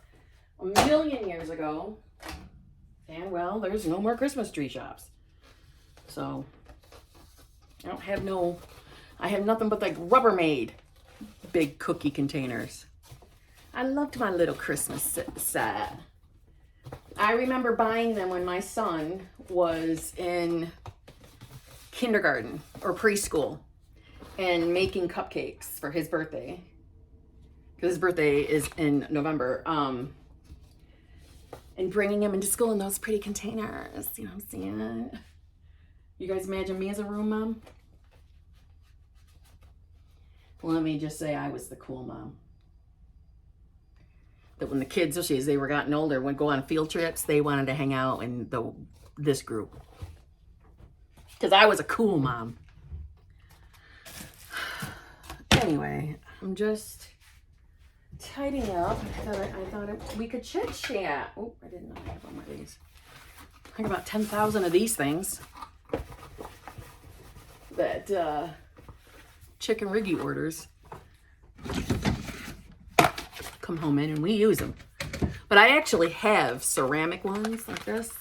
a million years ago. And well, there's no more Christmas tree shops. So I have nothing but like Rubbermaid big cookie containers. I loved my little Christmas set. I remember buying them when my son was in kindergarten or preschool and making cupcakes for his birthday. Because his birthday is in November. And bringing him into school in those pretty containers. You know what I'm saying? You guys imagine me as a room mom? Well, let me just say I was the cool mom. That when the kids, especially as they were gotten older, would go on field trips, they wanted to hang out in this group. Because I was a cool mom. Anyway, I'm just tidying up. I thought we could chit chat. Oh, I didn't know I had one of these. I have about 10,000 of these things that Chicken Riggy orders come home in and we use them. But I actually have ceramic ones like this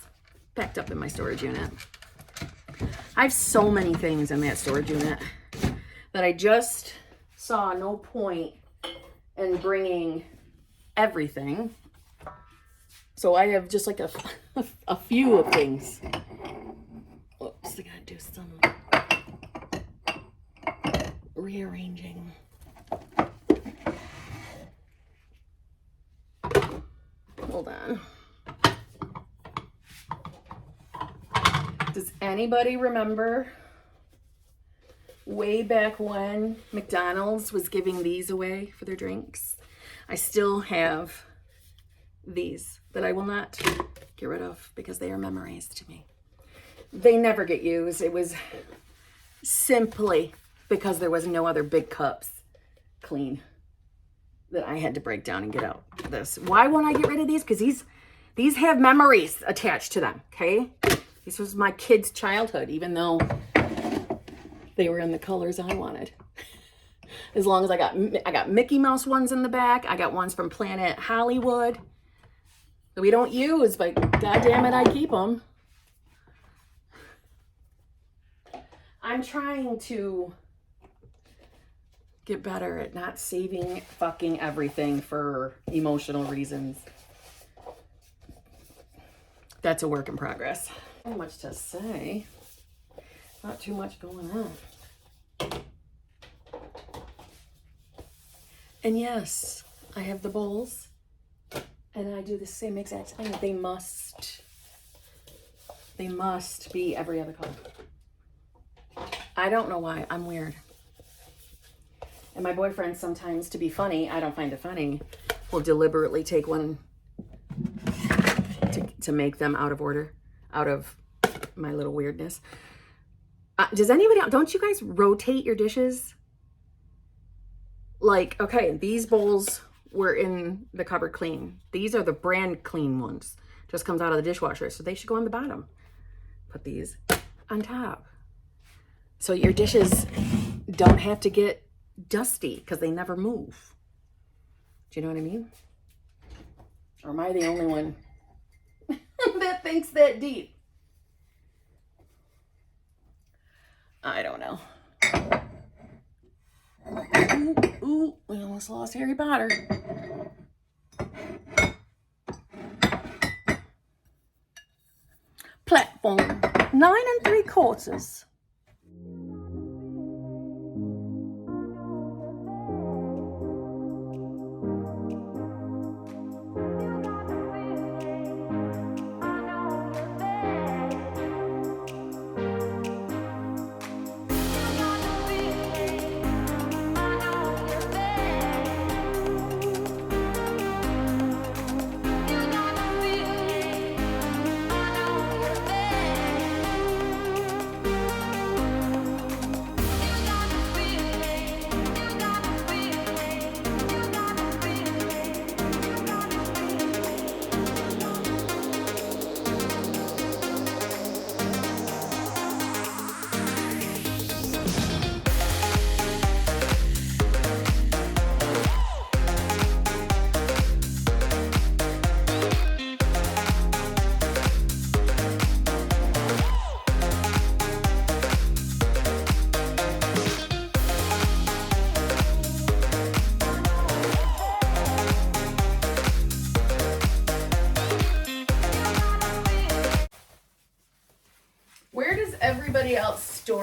packed up in my storage unit. I have so many things in that storage unit that I just saw no point in bringing everything. So I have just like a few of things. Whoops, I gotta do some rearranging. Hold on. Does anybody remember way back when McDonald's was giving these away for their drinks? I still have these that I will not get rid of because they are memories to me. They never get used. It was simply because there was no other big cups clean that I had to break down and get out this. Why won't I get rid of these? Because these have memories attached to them, okay? This was my kid's childhood, even though they were in the colors I wanted. As long as I got Mickey Mouse ones in the back. I got ones from Planet Hollywood that we don't use, but God damn it, I keep them. I'm trying to get better at not saving fucking everything for emotional reasons. That's a work in progress. Not much to say. Not too much going on. And yes, I have the bowls. And I do the same exact thing. They must be every other color. I don't know why. I'm weird. And my boyfriend sometimes, to be funny, I don't find it funny, will deliberately take one to make them out of order, out of my little weirdness. Does anybody else, don't you guys rotate your dishes? Like, okay, these bowls were in the cupboard clean. These are the brand clean ones. Just comes out of the dishwasher, so they should go on the bottom. Put these on top. So your dishes don't have to get dusty because they never move. Do you know what I mean? Or am I the only one that thinks that deep? I don't know. Ooh, we almost lost Harry Potter. Platform 9 3/4.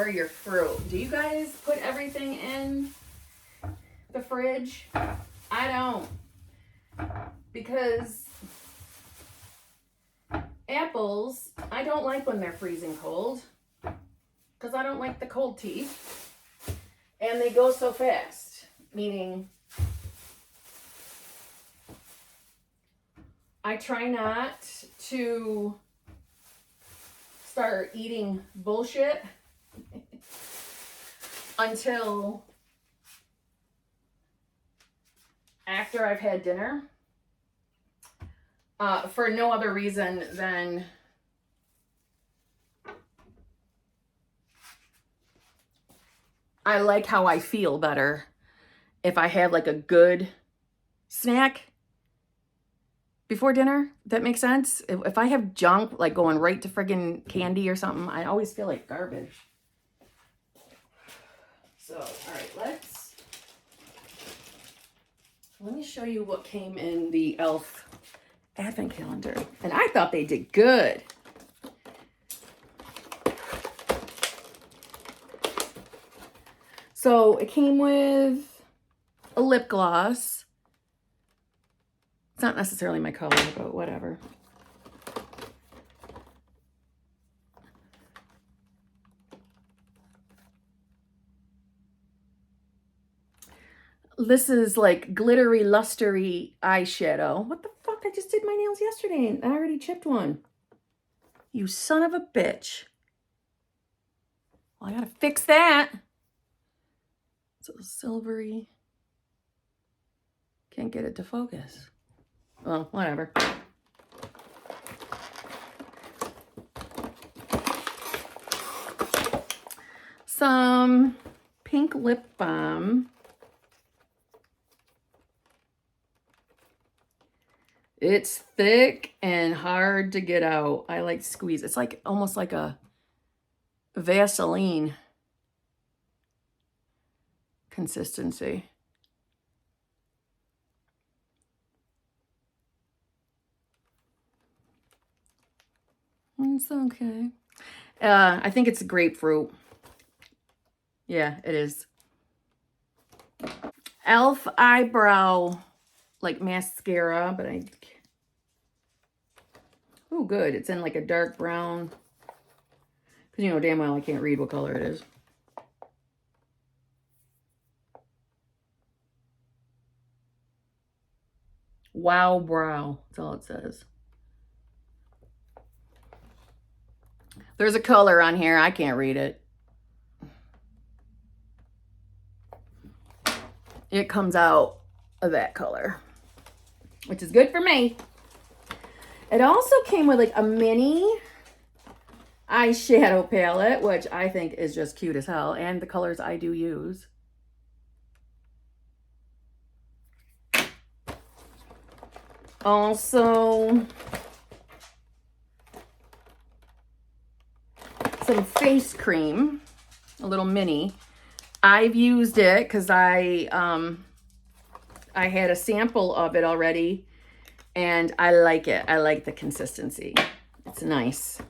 store your fruit? Do you guys put everything in the fridge? I don't. Because apples, I don't like when they're freezing cold. Because I don't like the cold teeth. And they go so fast. Meaning, I try not to start eating bullshit until after I've had dinner. For no other reason than I like how I feel better if I have like a good snack before dinner. That makes sense. If I have junk like going right to friggin' candy or something, I always feel like garbage. So, all right, let me show you what came in the Elf advent calendar. And I thought they did good. So it came with a lip gloss. It's not necessarily my color, but whatever. This is like glittery, lustery eyeshadow. What the fuck? I just did my nails yesterday and I already chipped one. You son of a bitch. Well, I gotta fix that. It's a silvery. Can't get it to focus. Well, whatever. Some pink lip balm. It's thick and hard to get out. I like squeeze. It's like almost like a Vaseline consistency. It's okay. I think it's grapefruit. Yeah, it is. Elf eyebrow like mascara, but oh, good. It's in like a dark brown. Because you know damn well I can't read what color it is. Wow brow. That's all it says. There's a color on here. I can't read it. It comes out of that color, which is good for me. It also came with like a mini eyeshadow palette, which I think is just cute as hell, and the colors I do use. Also, some face cream, a little mini. I've used it because I had a sample of it already, and I like it. I like the consistency. It's nice.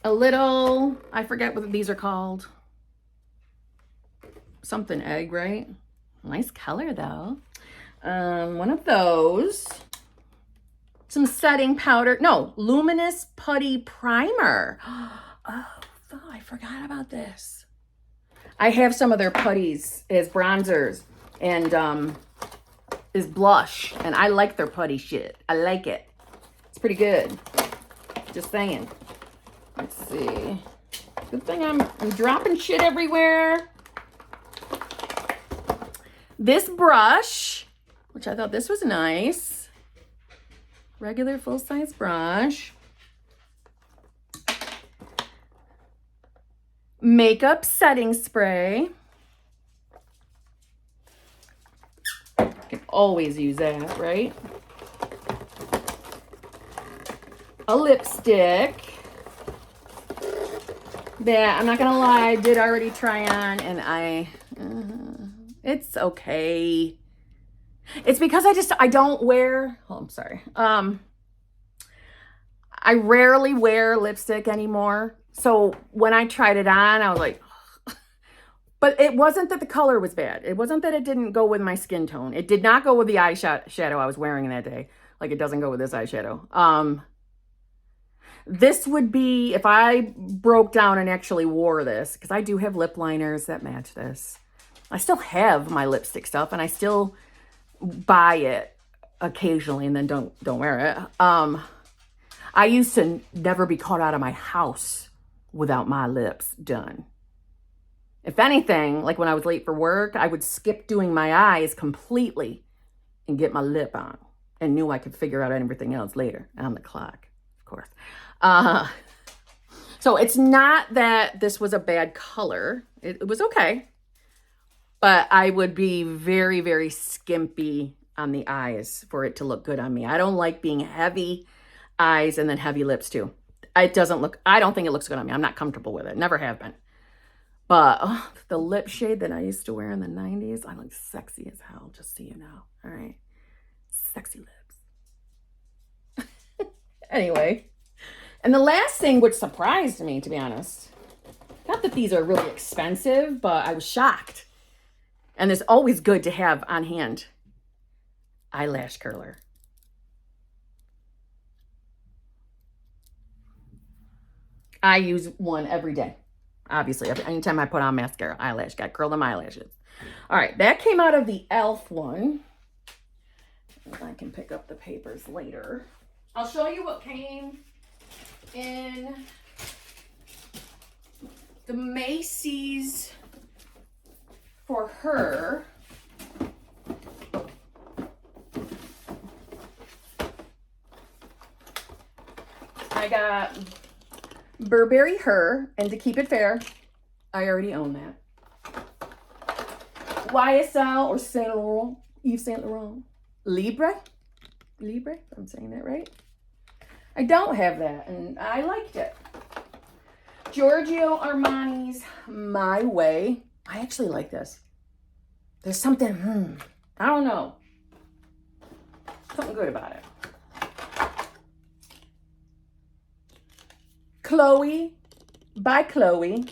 A little, I forget what these are called. Something egg, right? Nice color though. One of those. Some setting powder. No, luminous putty primer. Oh, I forgot about this. I have some of their putties as bronzers and is blush, and I like their putty shit. I like it. It's pretty good. Just saying. Let's see. Good thing I'm dropping shit everywhere. This brush, which I thought this was nice. Regular full-size brush. Makeup setting spray. Can always use that, right? A lipstick that I'm not gonna lie, I did already try on, and it's okay. It's because I don't wear, oh, I'm sorry. I rarely wear lipstick anymore. So when I tried it on, I was like, but it wasn't that the color was bad. It wasn't that it didn't go with my skin tone. It did not go with the eyeshadow I was wearing that day. Like it doesn't go with this eyeshadow. This would be, if I broke down and actually wore this, because I do have lip liners that match this. I still have my lipstick stuff and I still buy it occasionally and then don't wear it. I used to never be caught out of my house without my lips done. If anything, like when I was late for work, I would skip doing my eyes completely and get my lip on and knew I could figure out everything else later on the clock, of course. So it's not that this was a bad color. It was okay. But I would be very, very skimpy on the eyes for it to look good on me. I don't like being heavy eyes and then heavy lips too. I don't think it looks good on me. I'm not comfortable with it. Never have been. But the lip shade that I used to wear in the 90s, I look sexy as hell, just so you know. All right. Sexy lips. Anyway. And the last thing which surprised me, to be honest, not that these are really expensive, but I was shocked. And it's always good to have on hand. Eyelash curler. I use one every day. Obviously, anytime I put on mascara, eyelash, got curl them eyelashes. All right, that came out of the e.l.f. one. I can pick up the papers later. I'll show you what came in the Macy's for her. I got Burberry Her, and to keep it fair, I already own that. YSL or Saint Laurent, Yves Saint Laurent, Libre, I'm saying that right. I don't have that, and I liked it. Giorgio Armani's My Way. I actually like this. There's something, I don't know. Something good about it. Chloe by Chloe.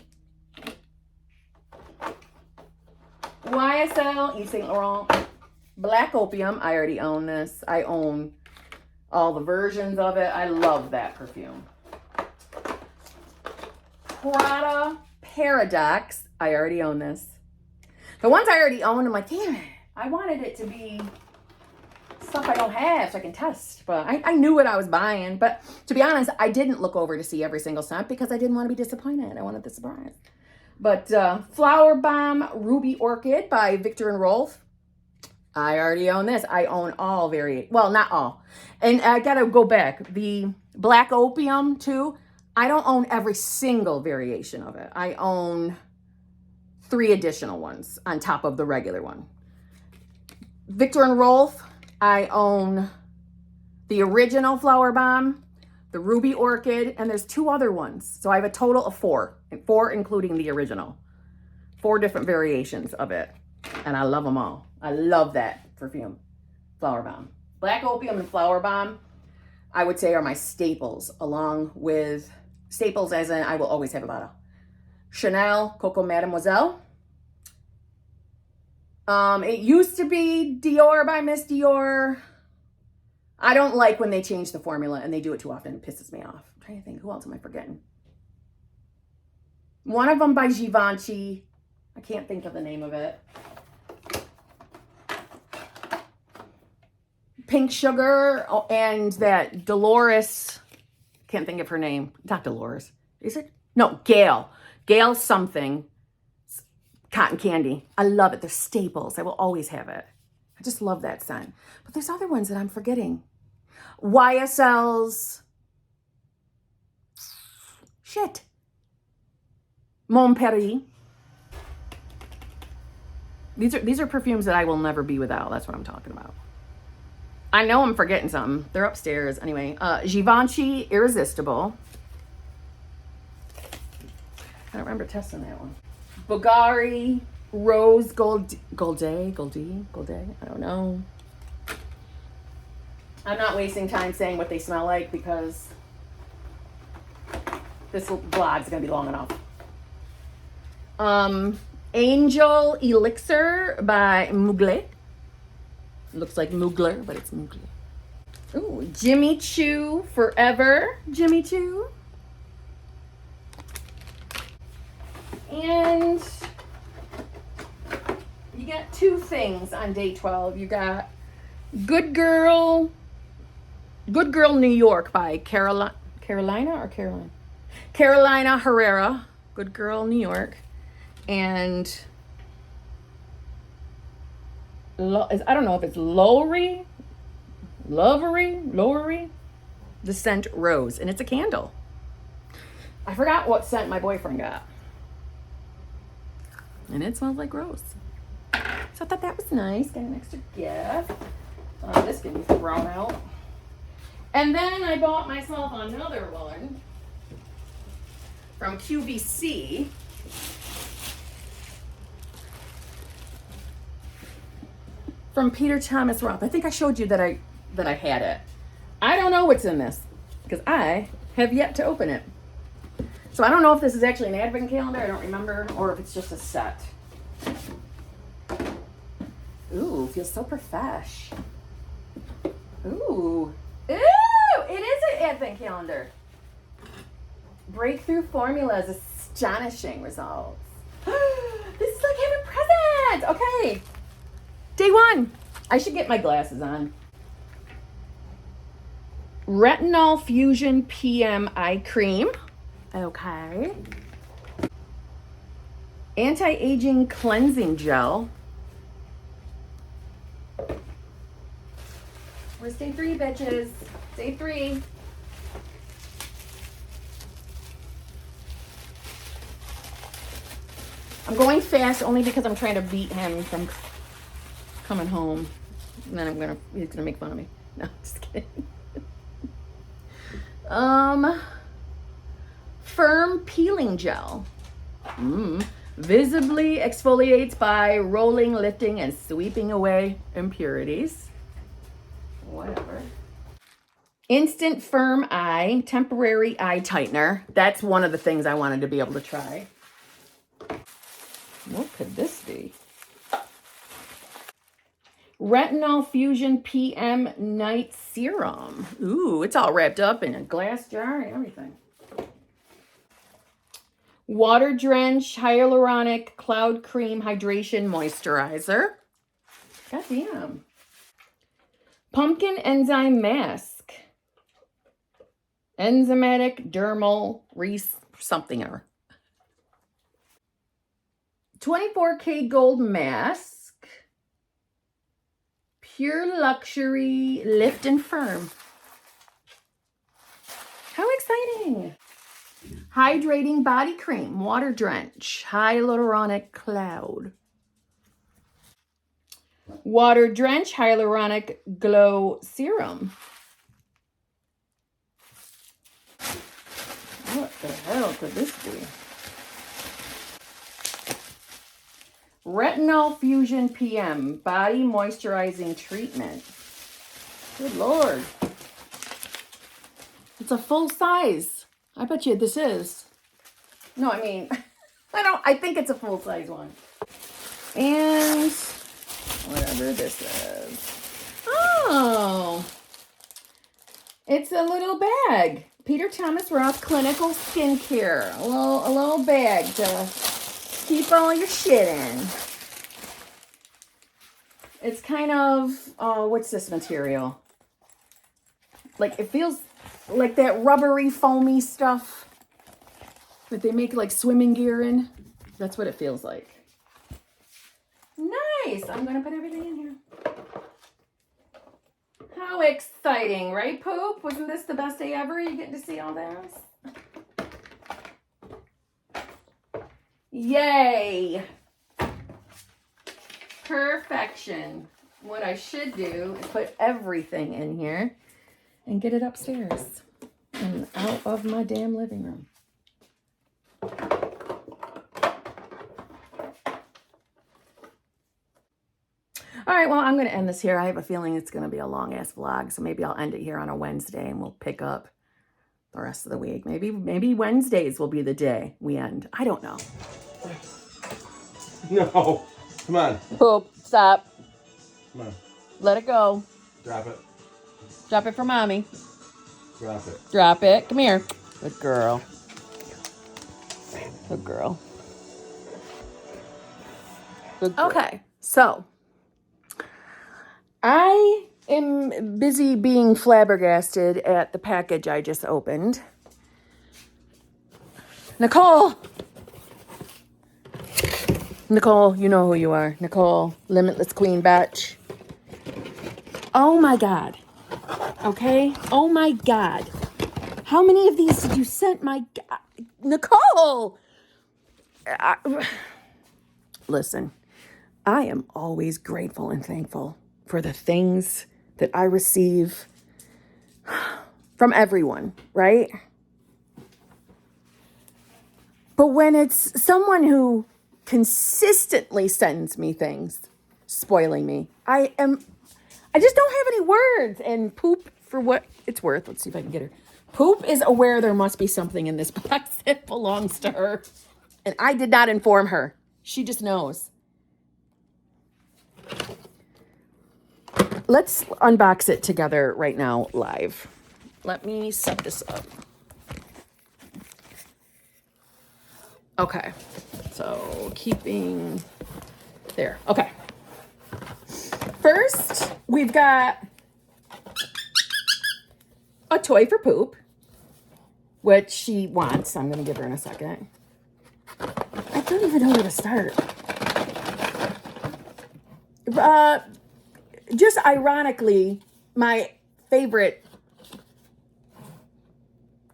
YSL, Yves Saint Laurent. Black Opium. I already own this. I own all the versions of it. I love that perfume. Prada Paradox. I already own this. The ones I already own, I'm like, damn it. I wanted it to be stuff I don't have so I can test. But I knew what I was buying. But to be honest, I didn't look over to see every single scent because I didn't want to be disappointed. I wanted the surprise. But Flower Bomb Ruby Orchid by Viktor and Rolf. I already own this. I own all well, not all. And I got to go back. The Black Opium too. I don't own every single variation of it. I own 3 additional ones on top of the regular one. Viktor and Rolf, I own the original Flower Bomb, the Ruby Orchid, and there's 2 other ones. So I have a total of 4, 4 including the original. 4 different variations of it. And I love them all. I love that perfume, Flower Bomb. Black Opium and Flower Bomb, I would say are my staples, along with staples as in I will always have a bottle. Chanel Coco Mademoiselle. It used to be Dior by Miss Dior. I don't like when they change the formula and they do it too often. It pisses me off. I'm trying to think, who else am I forgetting? One of them by Givenchy. I can't think of the name of it. Pink Sugar and that Dolores. Can't think of her name. Not Dolores. Is it? No, Gail. Gail something. Cotton Candy. I love it. They're staples. I will always have it. I just love that scent. But there's other ones that I'm forgetting. YSL's. Shit. Mon Paris. These are perfumes that I will never be without. That's what I'm talking about. I know I'm forgetting something. They're upstairs. Anyway, Givenchy Irresistible. I don't remember testing that one. Bulgari Rose Gold, Goldie. I don't know. I'm not wasting time saying what they smell like because this vlog's gonna be long enough. Angel Elixir by Mugler. Looks like Mugler, but it's Mugler. Ooh, Jimmy Choo Forever. Jimmy Choo. And you got two things on day 12. You got Good Girl New York by Carolina Herrera. Good Girl New York. And I don't know if it's Lowery, the scent Rose, and it's a candle. I forgot what scent my boyfriend got, and it smells like rose. So I thought that was nice. Got an extra gift. This can be thrown out. And then I bought myself another one from QVC. From Peter Thomas Roth. I think I showed you that I had it. I don't know what's in this because I have yet to open it. So I don't know if this is actually an advent calendar, I don't remember, or if it's just a set. Ooh, feels so profesh. Ooh, it is an advent calendar. Breakthrough formulas, astonishing results. This is like having presents. Okay. Day 1. I should get my glasses on. Retinol Fusion PM Eye Cream. Okay. Anti-aging cleansing gel. Where's day 3, bitches? Day 3. I'm going fast only because I'm trying to beat him from coming home, and then he's gonna make fun of me. No, just kidding. Firm peeling gel. Visibly exfoliates by rolling, lifting, and sweeping away impurities. Whatever. Instant Firm Eye Temporary Eye Tightener. That's one of the things I wanted to be able to try. What could this be? Retinol Fusion PM Night Serum. Ooh, it's all wrapped up in a glass jar and everything. Water Drench Hyaluronic Cloud Cream Hydration Moisturizer. God damn. Pumpkin Enzyme Mask. Enzymatic Dermal Something-er. 24K Gold Mask. Pure Luxury Lift and Firm. How exciting. Hydrating Body Cream, Water Drench, Hyaluronic Cloud. Water Drench Hyaluronic Glow Serum. What the hell could this be? Retinol Fusion PM Body Moisturizing Treatment. Good Lord. It's a full size. I bet you this is. No, I mean, I think it's a full size one. And whatever this is. Oh, it's a little bag. Peter Thomas Roth Clinical Skincare. A little bag to keep all your shit in. It's kind of, what's this material? Like, it feels like that rubbery, foamy stuff that they make like swimming gear in. That's what it feels like. Nice. I'm going to put everything in here. How exciting, right, Poop? Wasn't this the best day ever? You getting to see all this? Yay. Perfection. What I should do is put everything in here and get it upstairs and out of my damn living room. All right, well, I'm going to end this here. I have a feeling it's going to be a long-ass vlog, so maybe I'll end it here on a Wednesday, and we'll pick up the rest of the week. Maybe Wednesdays will be the day we end. I don't know. No. Come on. Poop. Stop. Come on. Let it go. Drop it. Drop it for mommy. Drop it. Drop it. Come here. Good girl. Good girl. Good girl. Okay, so I am busy being flabbergasted at the package I just opened. Nicole, you know who you are. Nicole, Limitless Queen Batch. Oh my God. Okay? Oh my God. How many of these did you send? My God. Nicole! Listen, I am always grateful and thankful for the things that I receive from everyone, right? But when it's someone who consistently sends me things spoiling me, I just don't have any words. And Poop, for what it's worth, let's see if I can get her. Poop is aware there must be something in this box that belongs to her. And I did not inform her. She just knows. Let's unbox it together right now live. Let me set this up. Okay. So keeping there. Okay. First, we've got a toy for Poop, which she wants. I'm going to give her in a second. I don't even know where to start. Just ironically, my favorite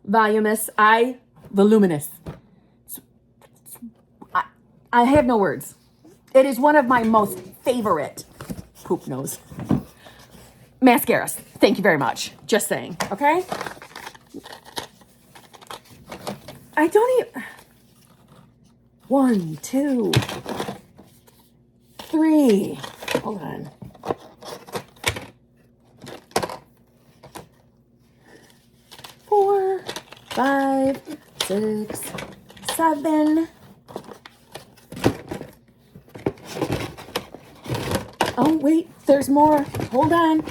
voluminous. I have no words. It is one of my most favorite Poop nose mascaras. Thank you very much. Just saying. Okay. I don't even. 1, 2, 3. Hold on. 4, 5, 6, 7. Oh, wait, there's more. Hold on.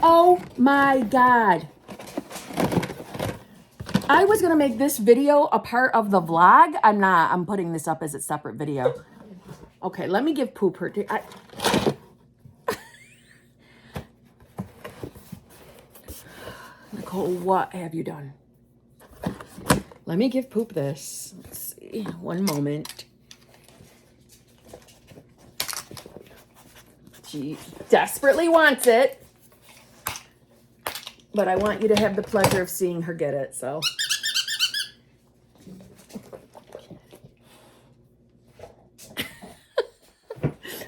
Oh my God. I was going to make this video a part of the vlog. I'm not. I'm putting this up as a separate video. Okay, let me give Poop her. Nicole, what have you done? Let me give Poop this. Let's see. One moment. She desperately wants it. But I want you to have the pleasure of seeing her get it, so.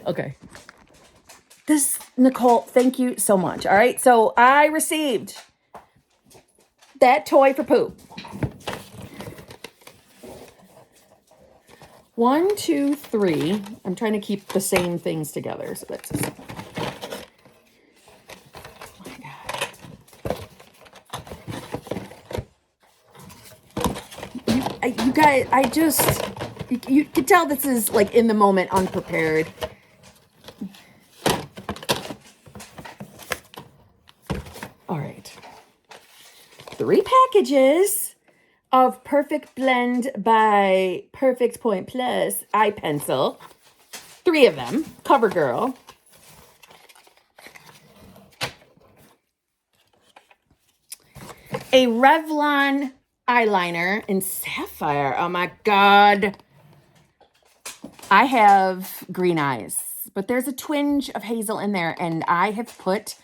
Okay. This, Nicole, thank you so much. All right, so I received that toy for Poop. 1, 2, 3. I'm trying to keep the same things together, so that's. Oh my God. You guys, I just, you can tell this is like in the moment, unprepared. All right. 3 packages of Perfect Blend by Perfect Point Plus eye pencil. 3 of them. CoverGirl. A Revlon eyeliner in sapphire. Oh my God. I have green eyes, but there's a twinge of hazel in there, and I have put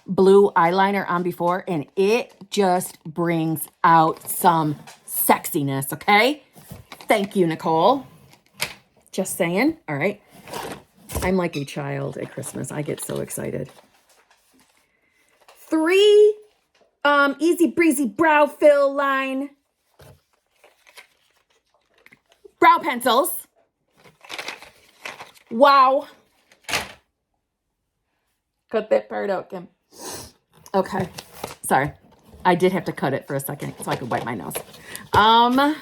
blue eyeliner on before, and it just brings out some sexiness, okay? Thank you, Nicole. Just saying. All right. I'm like a child at Christmas. I get so excited. 3 Easy Breezy Brow Fill Line brow pencils. Wow. Cut that part out, Kim. Okay. Sorry. I did have to cut it for a second so I could wipe my nose. 1,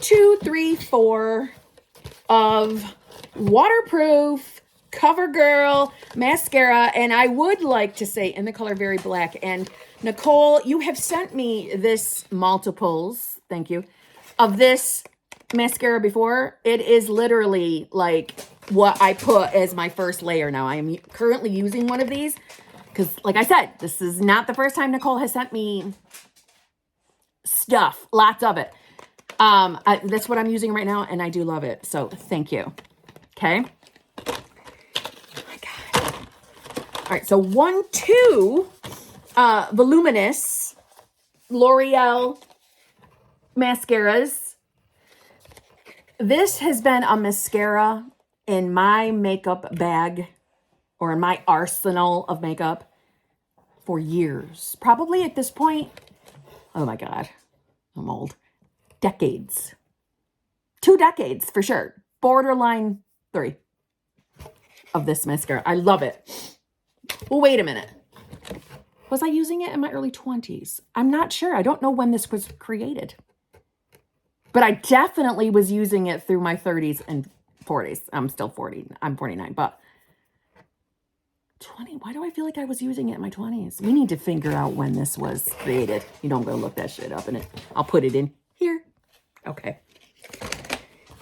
2, 3, 4 of waterproof CoverGirl mascara. And I would like to say in the color Very Black. And Nicole, you have sent me this multiples, thank you, of this mascara before. It is literally like what I put as my first layer now. I am currently using one of these because, like I said, this is not the first time Nicole has sent me stuff, lots of it. That's what I'm using right now, and I do love it. So thank you. Okay. Oh my God. All right. So 1, 2, voluminous L'Oreal mascaras. This has been a mascara in my makeup bag or in my arsenal of makeup for years. Probably at this point, oh my God, I'm old. Decades. 2 decades for sure. Borderline 3 of this mascara. I love it. Well, wait a minute. Was I using it in my early 20s? I'm not sure. I don't know when this was created. But I definitely was using it through my 30s and 40s. I'm still 40. I'm 49. But 20, why do I feel like I was using it in my 20s? We need to figure out when this was created. You don't go look that shit up in it. I'll put it in here. Okay.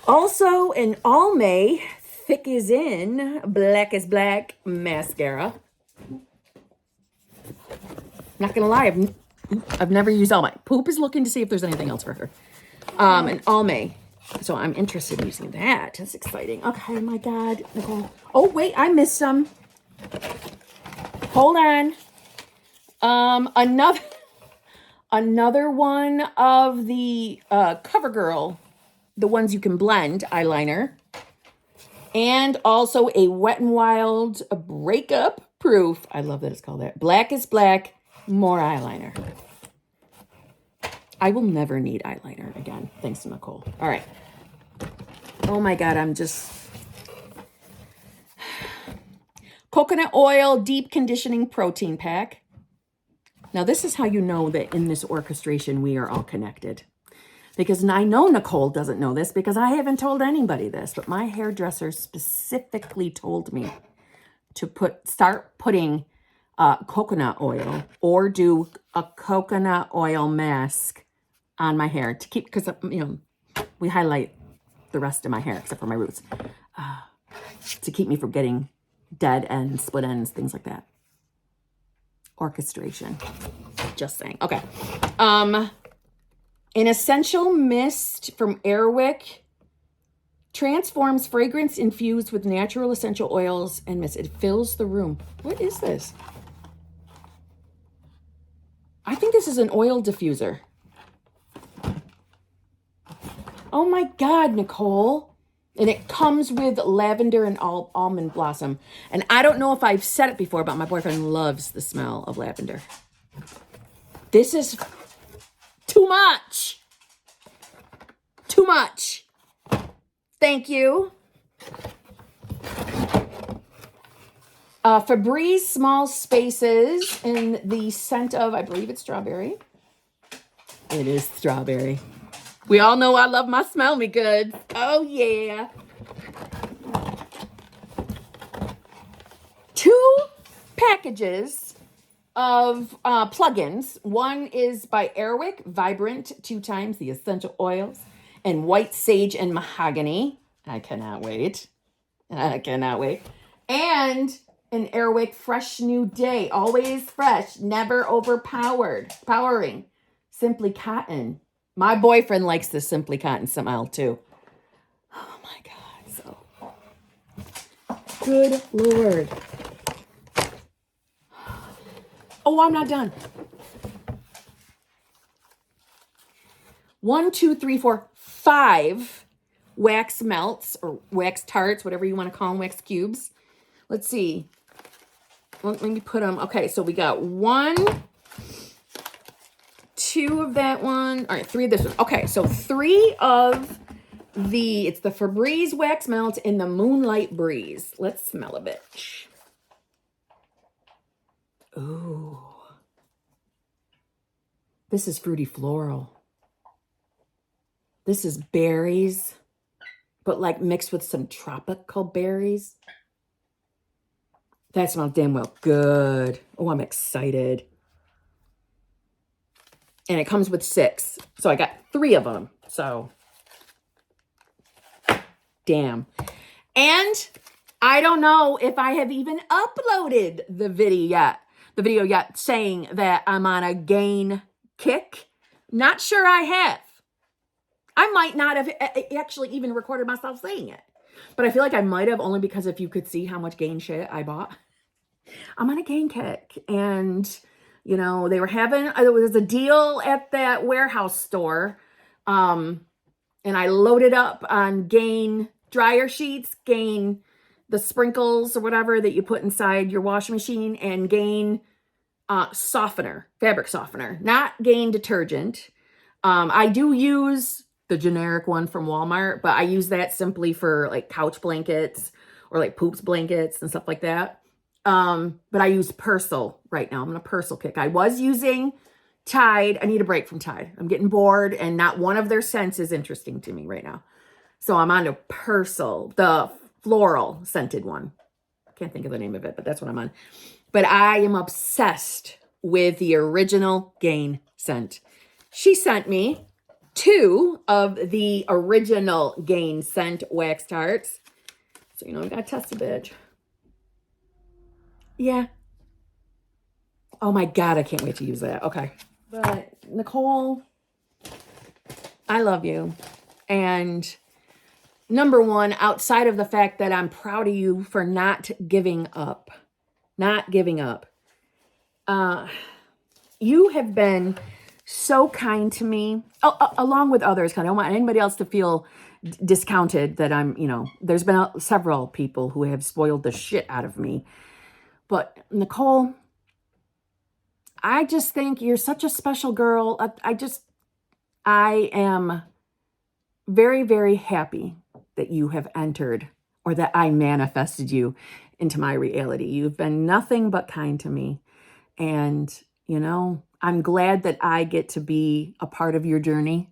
Also, an Almay Thick as In, Black as Black mascara. Not gonna lie, I've never used Almay. Poop is looking to see if there's anything else for her. An Almay. So I'm interested in using that. That's exciting. Okay, my God, Nicole. Oh, wait, I missed some. Hold on. Another one of the CoverGirl, the ones you can blend eyeliner, and also a Wet n Wild breakup proof. I love that it's called that. Black is Black, more eyeliner. I will never need eyeliner again, thanks to Nicole. All right. Oh my God, I'm just... Coconut oil deep conditioning protein pack. Now, this is how you know that in this orchestration, we are all connected. Because I know Nicole doesn't know this because I haven't told anybody this, but my hairdresser specifically told me to start putting coconut oil or do a coconut oil mask on my hair to keep, because, we highlight the rest of my hair except for my roots, to keep me from getting dead ends, split ends, things like that. Orchestration. Just saying. Okay. An essential mist from Airwick transforms fragrance infused with natural essential oils and mist. It fills the room. What is this? I think this is an oil diffuser. Oh my God, Nicole. And it comes with lavender and almond blossom. And I don't know if I've said it before, but my boyfriend loves the smell of lavender. This is too much. Too much. Thank you. Febreze Small Spaces in the scent of, I believe it's strawberry. It is strawberry. We all know I love my Smell Me Goods. Oh, yeah. 2 packages of plugins. One is by Airwick, Vibrant 2 times the essential oils, and White Sage and Mahogany. I cannot wait. I cannot wait. And an Airwick Fresh New Day. Always fresh, never powering. Simply Cotton. My boyfriend likes the Simply Cotton smell too. Oh my God, so good Lord. Oh, I'm not done. 1, 2, 3, 4, 5 wax melts or wax tarts, whatever you want to call them, wax cubes. Let's see. Let me put them. Okay, so we got 1, 2 of that one. All right, 3 of this one. Okay, so 3 of it's the Febreze wax melt in the Moonlight Breeze. Let's smell a bit. Ooh. This is fruity floral. This is berries, but like mixed with some tropical berries. That smells damn well good. Oh, I'm excited. And it comes with 6. So I got 3 of them. So, damn. And I don't know if I have even uploaded the video yet saying that I'm on a gain kick. Not sure I have. I might not have actually even recorded myself saying it. But I feel like I might have, only because if you could see how much gain shit I bought. I'm on a gain kick. And, you know, they were having, there was a deal at that warehouse store. And I loaded up on Gain dryer sheets, Gain the sprinkles or whatever that you put inside your washing machine, and Gain softener, fabric softener, not Gain detergent. I do use the generic one from Walmart, but I use that simply for like couch blankets or like poops blankets and stuff like that. But I use Persil right now. I'm on a Persil kick. I was using Tide. I need a break from Tide. I'm getting bored, and not one of their scents is interesting to me right now. So I'm on to Persil, the floral scented one. Can't think of the name of it, but that's what I'm on. But I am obsessed with the original Gain scent. She sent me 2 of the original Gain scent wax tarts. So, you know, I gotta test a bitch. Yeah. Oh my God, I can't wait to use that. Okay. But Nicole, I love you. And number one, outside of the fact that I'm proud of you for not giving up, you have been so kind to me, along with others. I don't want anybody else to feel discounted that I'm, you know, there's been several people who have spoiled the shit out of me. But Nicole, I just think you're such a special girl. I am very, very happy that you have entered, or that I manifested you into my reality. You've been nothing but kind to me. And, you know, I'm glad that I get to be a part of your journey,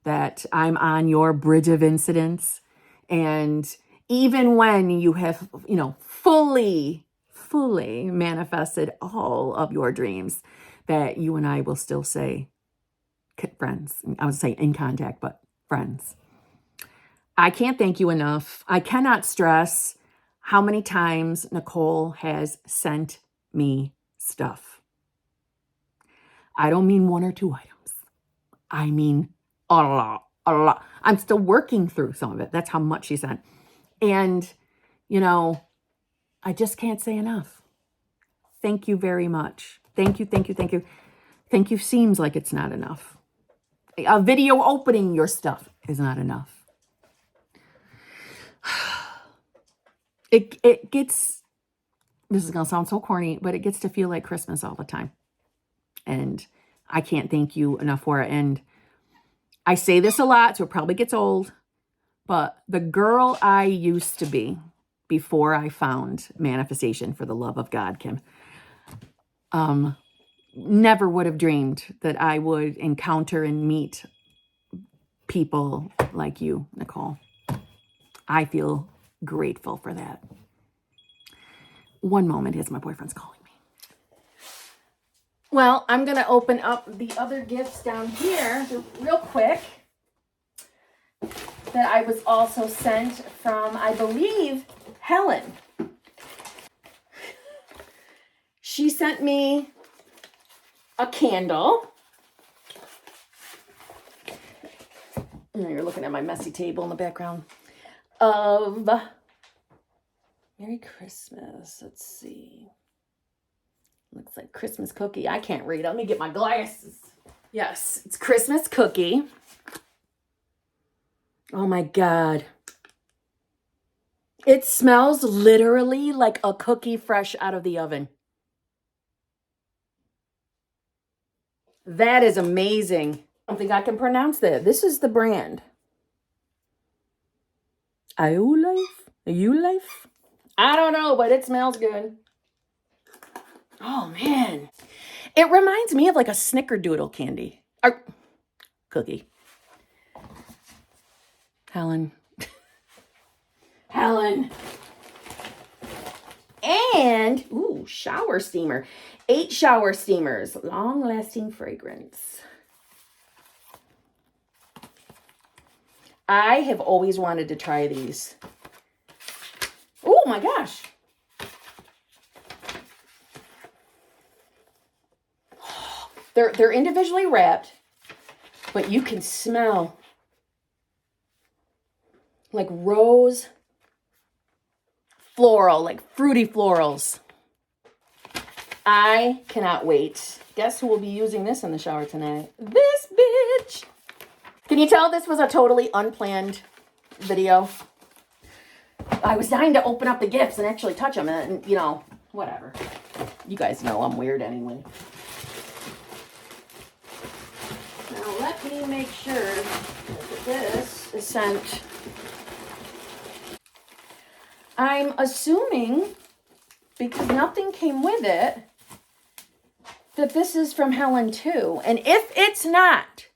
that I'm on your bridge of incidents. And even when you have, you know, fully manifested all of your dreams, that you and I will still say friends. I would say in contact, but friends. I can't thank you enough. I cannot stress how many times Nicole has sent me stuff. I don't mean 1 or 2 items. I mean a lot. I'm still working through some of it. That's how much she sent. And, you know, I just can't say enough. Thank you very much. Thank you. Thank you seems like it's not enough. A video opening your stuff is not enough. It gets, this is going to sound so corny, but it gets to feel like Christmas all the time. And I can't thank you enough for it. And I say this a lot, so it probably gets old, but the girl I used to be before I found manifestation for the love of God, Kim, never would have dreamed that I would encounter and meet people like you, Nicole. I feel grateful for that. One moment, as my boyfriend's calling me. Well, I'm going to open up the other gifts down here real quick that I was also sent from, I believe, Helen. She sent me a candle. You're looking at my messy table in the background. Of Merry Christmas. Let's see. Looks like Christmas cookie. I can't read. Let me get my glasses. Yes, it's Christmas cookie. Oh my God. It smells literally like a cookie fresh out of the oven. That is amazing. I don't think I can pronounce that. This is the brand. Life? I don't know, but it smells good. Oh man. It reminds me of like a snickerdoodle candy or cookie. Helen. Helen. And, ooh, shower steamer. 8 shower steamers. Long-lasting fragrance. I have always wanted to try these. Oh my gosh. They're individually wrapped, but you can smell like rose floral, like fruity florals. I cannot wait. Guess who will be using this in the shower tonight? This bitch. Can you tell this was a totally unplanned video? I was dying to open up the gifts and actually touch them, and you know, whatever. You guys know I'm weird anyway. Now let me make sure that this is sent. I'm assuming, because nothing came with it, that this is from Helen too. And if it's not,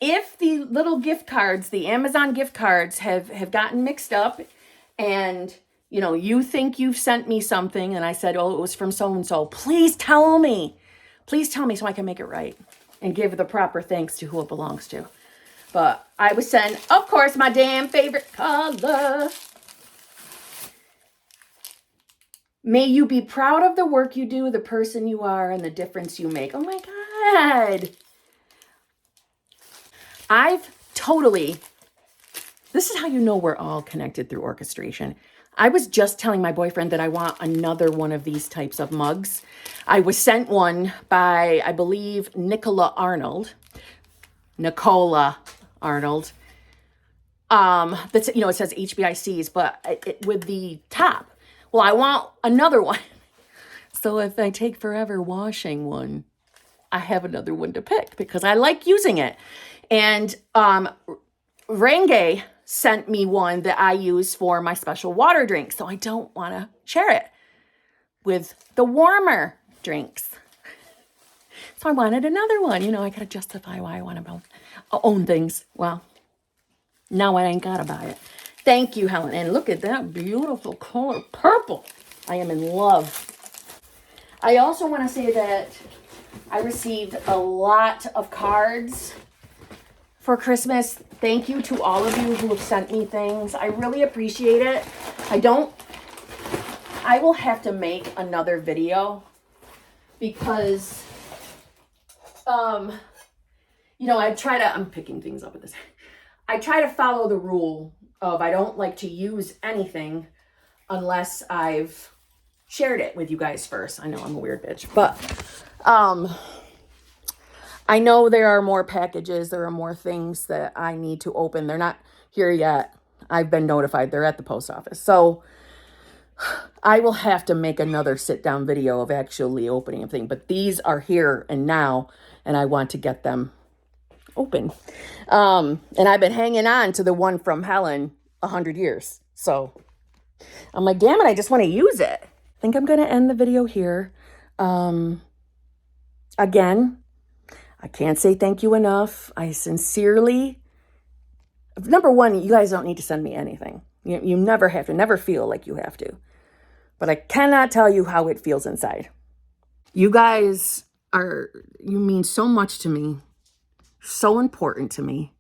if the little gift cards, the Amazon gift cards have gotten mixed up and, you know, you think you've sent me something and I said, oh, it was from so-and-so, please tell me. Please tell me so I can make it right and give the proper thanks to who it belongs to. But I was sent, of course, my damn favorite color. May you be proud of the work you do, the person you are, and the difference you make. Oh my God. This is how you know we're all connected through orchestration. I was just telling my boyfriend that I want another one of these types of mugs. I was sent one by, I believe, Nicola Arnold. That's, you know, it says HBICs, but with the top. Well, I want another one. So if I take forever washing one, I have another one to pick because I like using it. And Renge sent me one that I use for my special water drink. So I don't want to share it with the warmer drinks. So I wanted another one. You know, I got to justify why I want to own things. Well, now I ain't got to buy it. Thank you, Helen. And look at that beautiful color, purple. I am in love. I also want to say that I received a lot of cards for Christmas. Thank you to all of you who have sent me things. I really appreciate it. I will have to make another video because, you know, I'm picking things up with this. I try to follow the rule of I don't like to use anything unless I've shared it with you guys first. I know I'm a weird bitch, but I know there are more packages. There are more things that I need to open. They're not here yet. I've been notified. They're at the post office. So I will have to make another sit down video of actually opening a thing, but these are here and now, and I want to get them open. And I've been hanging on to the one from Helen 100 years. So I'm like, damn it, I just want to use it. I think I'm going to end the video here. Again, I can't say thank you enough. I sincerely, number one, you guys don't need to send me anything. You never have to, never feel like you have to. But I cannot tell you how it feels inside. You guys you mean so much to me. So important to me.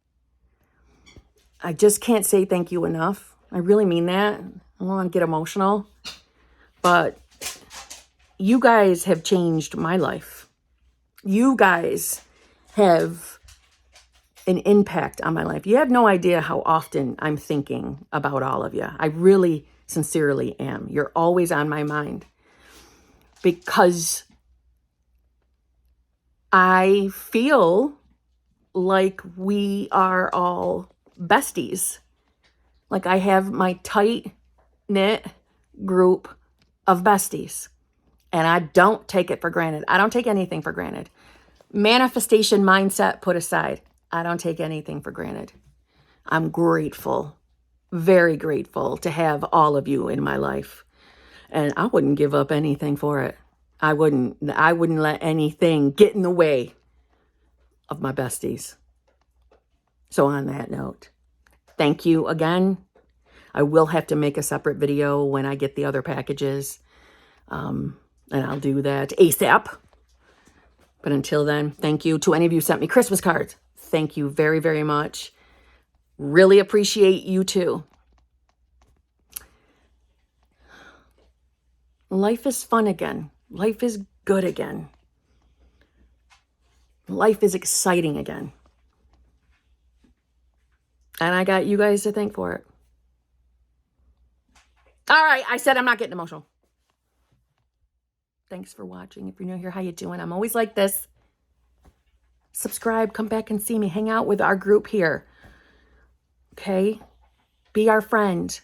I just can't say thank you enough. I really mean that. I don't want to get emotional. But you guys have changed my life. You guys have an impact on my life. You have no idea how often I'm thinking about all of you. I really sincerely am. You're always on my mind because I feel like we are all besties. Like I have my tight-knit group of besties. And I don't take it for granted. I don't take anything for granted. Manifestation mindset put aside. I don't take anything for granted. I'm grateful, very grateful to have all of you in my life. And I wouldn't give up anything for it. I wouldn't let anything get in the way of my besties. So on that note, thank you again. I will have to make a separate video when I get the other packages. And I'll do that ASAP. But until then, thank you. To any of you who sent me Christmas cards, thank you very, very much. Really appreciate you too. Life is fun again. Life is good again. Life is exciting again. And I got you guys to thank for it. All right, I said I'm not getting emotional. Thanks for watching. If you're new here, how you doing? I'm always like this. Subscribe, come back and see me. Hang out with our group here. Okay? Be our friend.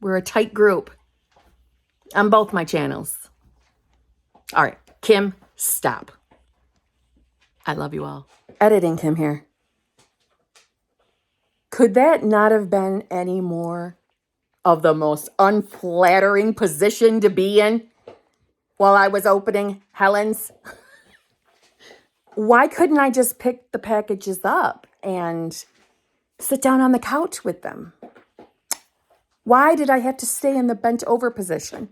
We're a tight group on both my channels. All right, Kim, stop. I love you all. Editing Kim here. Could that not have been any more of the most unflattering position to be in while I was opening Helen's? Why couldn't I just pick the packages up and sit down on the couch with them? Why did I have to stay in the bent over position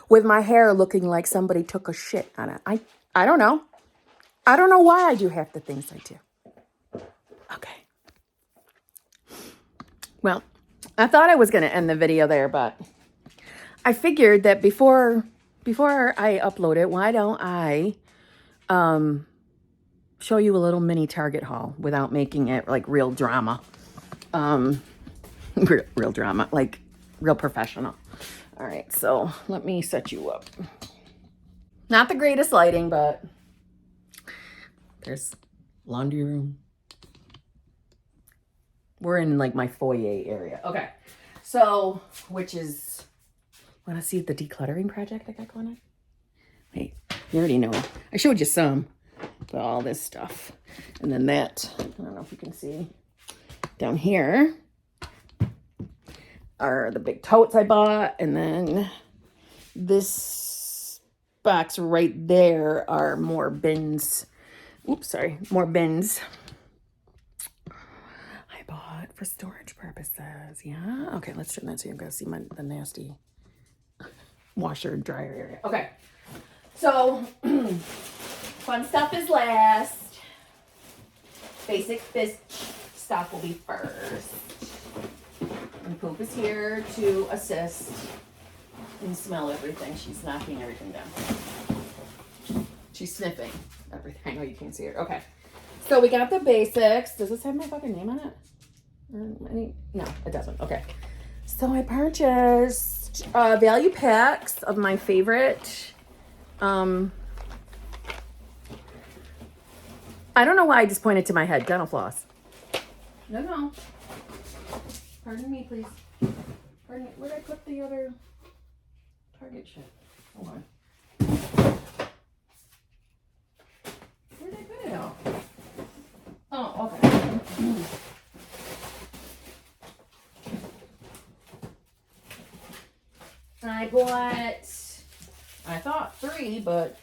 with my hair looking like somebody took a shit on it? I don't know. I don't know why I do half the things I do. Okay. Well, I thought I was going to end the video there, but I figured that before I upload it, why don't I show you a little mini Target haul without making it like real drama. Real drama, like real professional. All right, so let me set you up. Not the greatest lighting, but there's laundry room. We're in like my foyer area. Okay, so which is, want to see the decluttering project I got going on? Wait, you already know. I showed you some, but all this stuff. And then that, I don't know if you can see down here are the big totes I bought. And then this box right there are more bins. Oops, sorry, more bins I bought for storage purposes. Yeah, okay, let's turn that so you can see the nasty washer and dryer area. Okay, so fun stuff is last. Basic this stuff will be first. And Poop is here to assist and smell everything. She's knocking everything down. She's sniffing everything. I know you can't see her. Okay. So we got the basics. Does this have my fucking name on it? No, it doesn't. Okay. So I purchased value packs of my favorite. I don't know why I just pointed to my head. Dental floss. No. Pardon me, please. Pardon me. Where did I put the other Target shit? Hold on. Where did I put it all? Oh, okay. I bought, I thought 3, but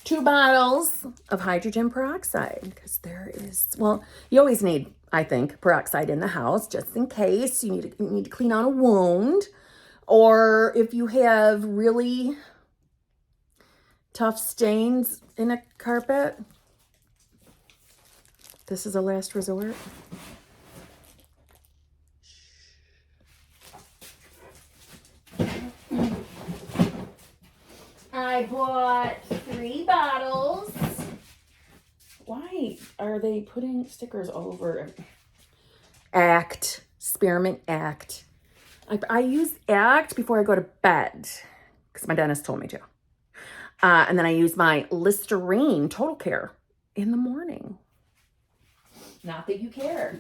2 bottles of hydrogen peroxide, because there is, well, you always need, I think, peroxide in the house just in case you need to clean out a wound, or if you have really tough stains in a carpet. This is a last resort. I bought 3 bottles. Why are they putting stickers all over? Act. Spearmint Act. I use Act before I go to bed because my dentist told me to. And then I use my Listerine Total Care in the morning. Not that you care.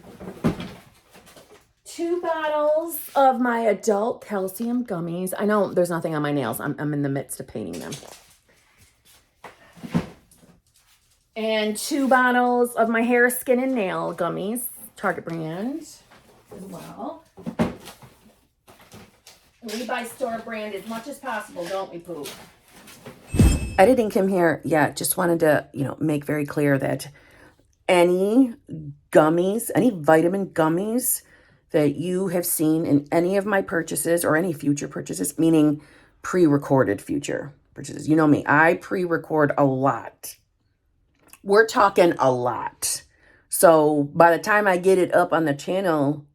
2 bottles of my adult calcium gummies. I know there's nothing on my nails. I'm in the midst of painting them. And 2 bottles of my hair, skin, and nail gummies. Target brand as well. We buy store brand as much as possible, don't we, Poop? Editing Kim here. Yeah, just wanted to, make very clear that any gummies, any vitamin gummies that you have seen in any of my purchases or any future purchases, meaning pre-recorded future purchases. You know me, I pre-record a lot. We're talking a lot. So by the time I get it up on the channel,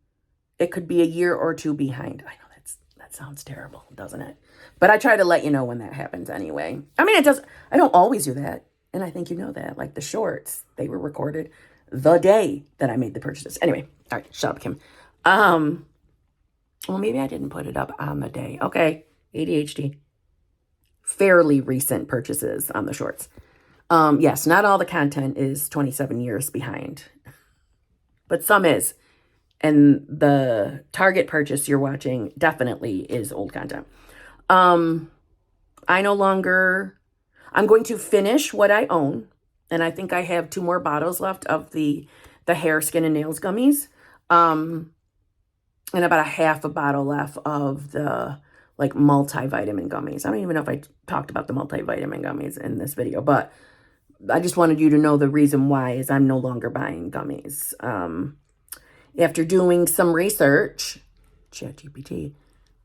it could be a year or two behind. I know that sounds terrible, doesn't it? But I try to let you know when that happens anyway. I mean, I don't always do that. And I think you know that. Like the shorts, they were recorded the day that I made the purchases. Anyway, all right, shut up, Kim. Well, maybe I didn't put it up on the day. Okay, ADHD. Fairly recent purchases on the shorts. Yes, not all the content is 27 years behind, but some is. And the Target purchase you're watching definitely is old content. I'm going to finish what I own. And I think I have 2 more bottles left of the hair, skin, and nails gummies. And about a half a bottle left of the multivitamin gummies. I don't even know if I talked about the multivitamin gummies in this video, but I just wanted you to know the reason why is I'm no longer buying gummies. After doing some research, ChatGPT,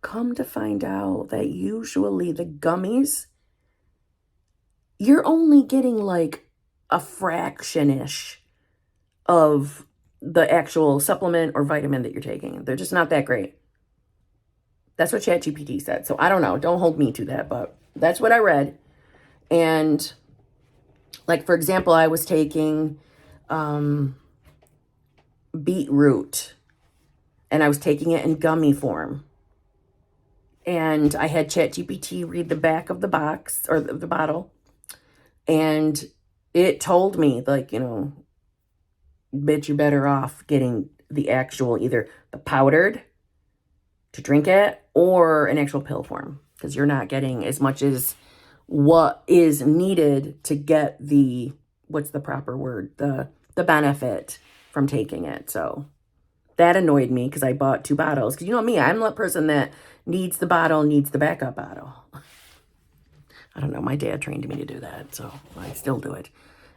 come to find out that usually the gummies, you're only getting like a fraction-ish of the actual supplement or vitamin that you're taking. They're just not that great. That's what ChatGPT said. So I don't know. Don't hold me to that, but that's what I read. And like, for example, I was taking beetroot, and I was taking it in gummy form. And I had ChatGPT read the back of the box or the bottle, and it told me, like, bitch, you're better off getting the actual, either the powdered to drink it or an actual pill form, because you're not getting as much as what is needed to get the, what's the proper word, the benefit from taking it. So that annoyed me because I bought 2 bottles. Because you know me, I'm the person that needs the bottle, needs the backup bottle. I don't know. My dad trained me to do that, so I still do it.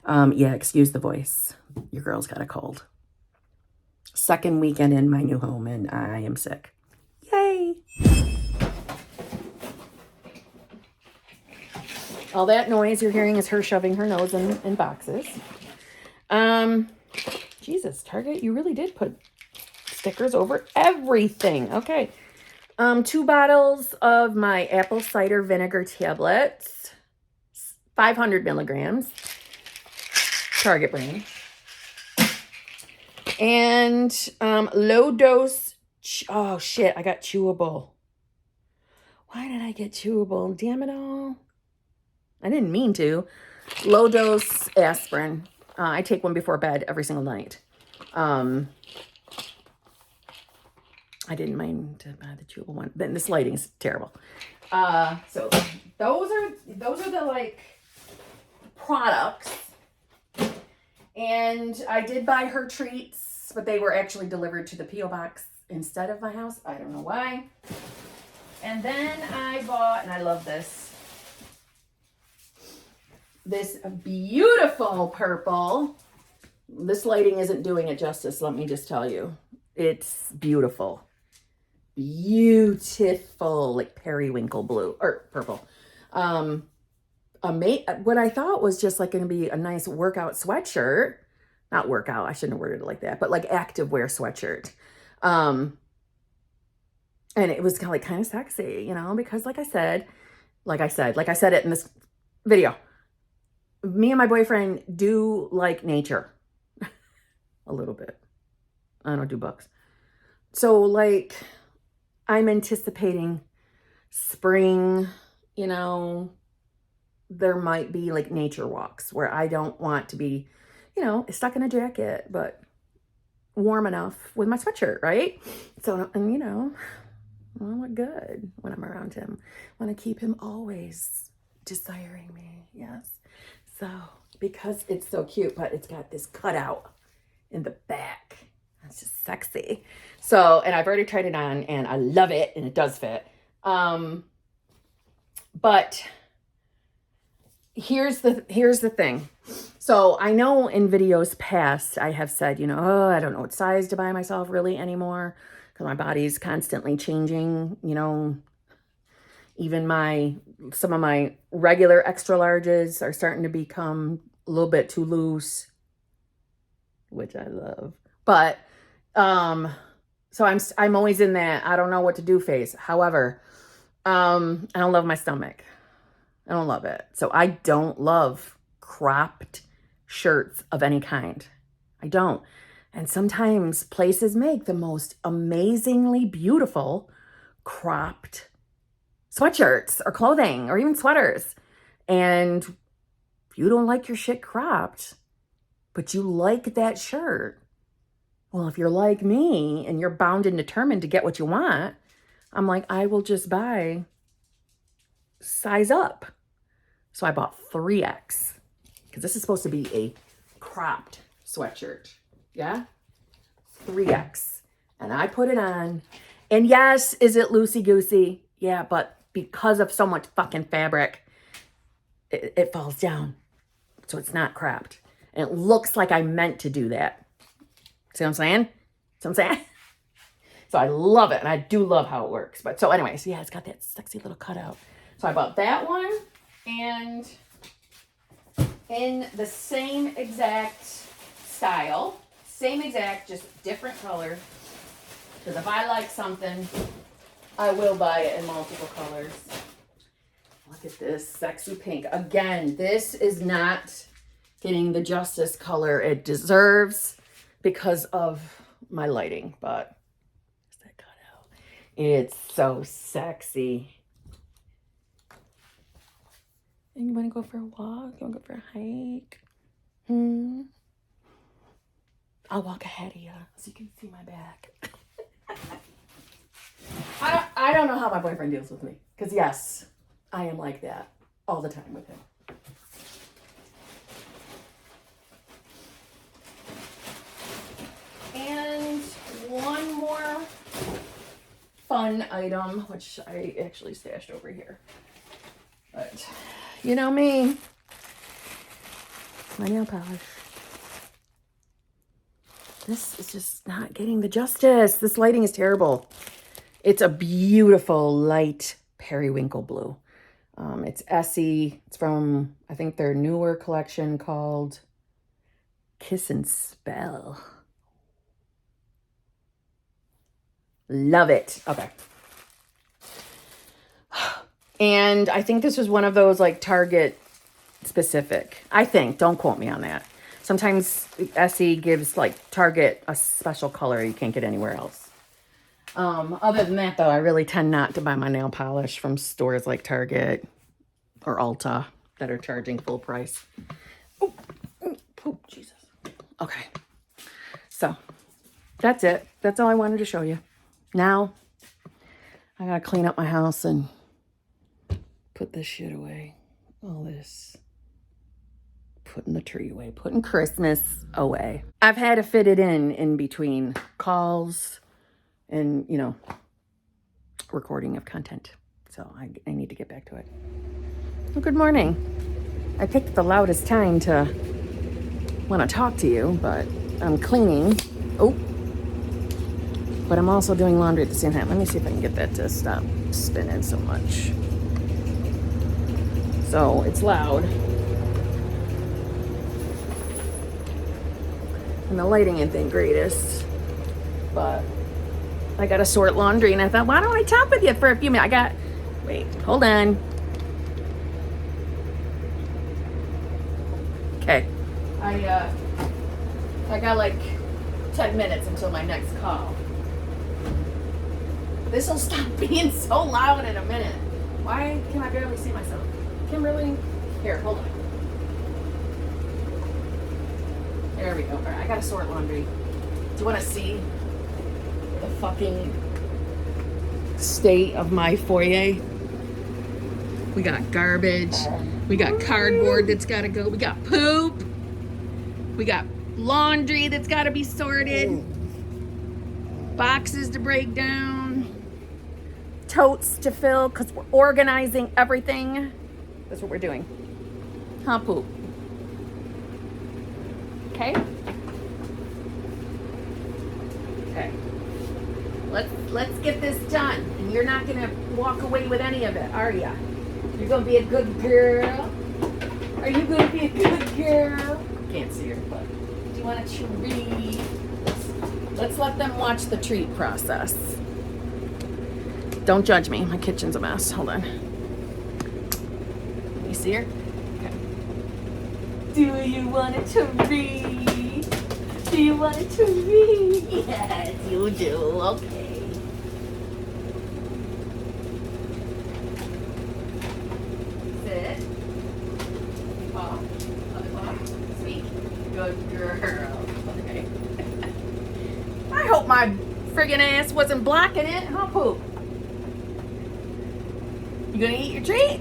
Yeah, excuse the voice. Your girl's got a cold. Second weekend in my new home, and I am sick. Yay! All that noise you're hearing is her shoving her nose in boxes. Jesus, Target, you really did put stickers over everything. Okay. 2 bottles of my apple cider vinegar tablets, 500 milligrams, Target brand. And low dose, oh shit, I got chewable. Why did I get chewable? Damn it all. I didn't mean to. Low dose aspirin. I take one before bed every single night. I didn't mind to buy the chewable one. Then this lighting's terrible. So those are the like products. And I did buy her treats, but they were actually delivered to the P.O. box instead of my house. I don't know why. And then I bought, and I love this beautiful purple. This lighting isn't doing it justice, let me just tell you. It's beautiful. Beautiful, like periwinkle blue, or purple. What I thought was just like going to be a nice workout sweatshirt. Not workout, I shouldn't have worded it like that, but like active wear sweatshirt. And it was kind of sexy, because like I said it in this video, me and my boyfriend do like nature a little bit. I don't do books. So like I'm anticipating spring, there might be like nature walks where I don't want to be, stuck in a jacket, but warm enough with my sweatshirt, right? So, and I look good when I'm around him. I want to keep him always desiring me, yes. So, because it's so cute, but it's got this cutout in the back. It's just sexy. So, and I've already tried it on, and I love it, and it does fit. But here's the thing. So I know in videos past I have said, oh, I don't know what size to buy myself really anymore because my body's constantly changing. Even some of my regular extra larges are starting to become a little bit too loose, which I love. But so I'm always in that I don't know what to do phase. However, I don't love my stomach. I don't love it. So I don't love cropped shirts of any kind. I don't. And sometimes places make the most amazingly beautiful cropped sweatshirts or clothing or even sweaters. And if you don't like your shit cropped, but you like that shirt, well, if you're like me and you're bound and determined to get what you want, I'm like, I will just buy size up. So I bought 3X because this is supposed to be a cropped sweatshirt. Yeah? 3X. And I put it on. And yes, is it loosey-goosey? Yeah, but because of so much fucking fabric, it falls down. So it's not cropped. And it looks like I meant to do that. See what I'm saying? So I love it. And I do love how it works. But so anyways, yeah, it's got that sexy little cutout. So I bought that one. And in the same exact style, just different color. Because if I like something, I will buy it in multiple colors. Look at this sexy pink. Again, this is not getting the justice color it deserves because of my lighting, but that cutout. It's so sexy. You want to go for a walk? You want to go for a hike? I'll walk ahead of you so you can see my back. I don't know how my boyfriend deals with me. Because yes, I am like that all the time with him. And one more fun item, which I actually stashed over here. But you know me, my nail polish. This is just not getting the justice. This lighting is terrible. It's a beautiful light periwinkle blue. It's Essie. It's from, I think, their newer collection called Kiss and Spell. Love it. Okay. And I think this was one of those like Target specific. I think. Don't quote me on that. Sometimes Essie gives like Target a special color you can't get anywhere else. Other than that, though, I really tend not to buy my nail polish from stores like Target or Ulta that are charging full price. Oh, Jesus. Okay. So that's it. That's all I wanted to show you. Now I gotta clean up my house and put this shit away. All this. Putting the tree away. Putting Christmas away. I've had to fit it in between calls and, recording of content. So I need to get back to it. Well, good morning. I picked the loudest time to want to talk to you, but I'm cleaning. Oh. But I'm also doing laundry at the same time. Let me see if I can get that to stop spinning so much. So it's loud. And the lighting ain't the greatest. But I gotta sort laundry, and I thought, why don't I talk with you for a few minutes? Wait, hold on. Okay. I got like 10 minutes until my next call. This'll stop being so loud in a minute. Why can I barely see myself? Kimberly? Here, hold on. There we go. All right, I gotta sort laundry. Do you want to see the fucking state of my foyer? We got garbage. We got cardboard that's gotta go. We got poop. We got laundry that's gotta be sorted. Boxes to break down. Totes to fill because we're organizing everything. That's what we're doing. Huh, Poop? Okay. Okay. Let's get this done. And you're not gonna walk away with any of it, are ya? You're gonna be a good girl. Are you gonna be a good girl? Can't see her, but do you want a treat? Let's let them watch the treat process. Don't judge me. My kitchen's a mess. Hold on. You see her? Okay. Do you want a treat? Do you want a treat? Yes, you do. Okay. Sit. Paw. Other paw. Sweet. Good girl. Okay. I hope my friggin' ass wasn't blocking it, huh, Poop? You gonna eat your treat?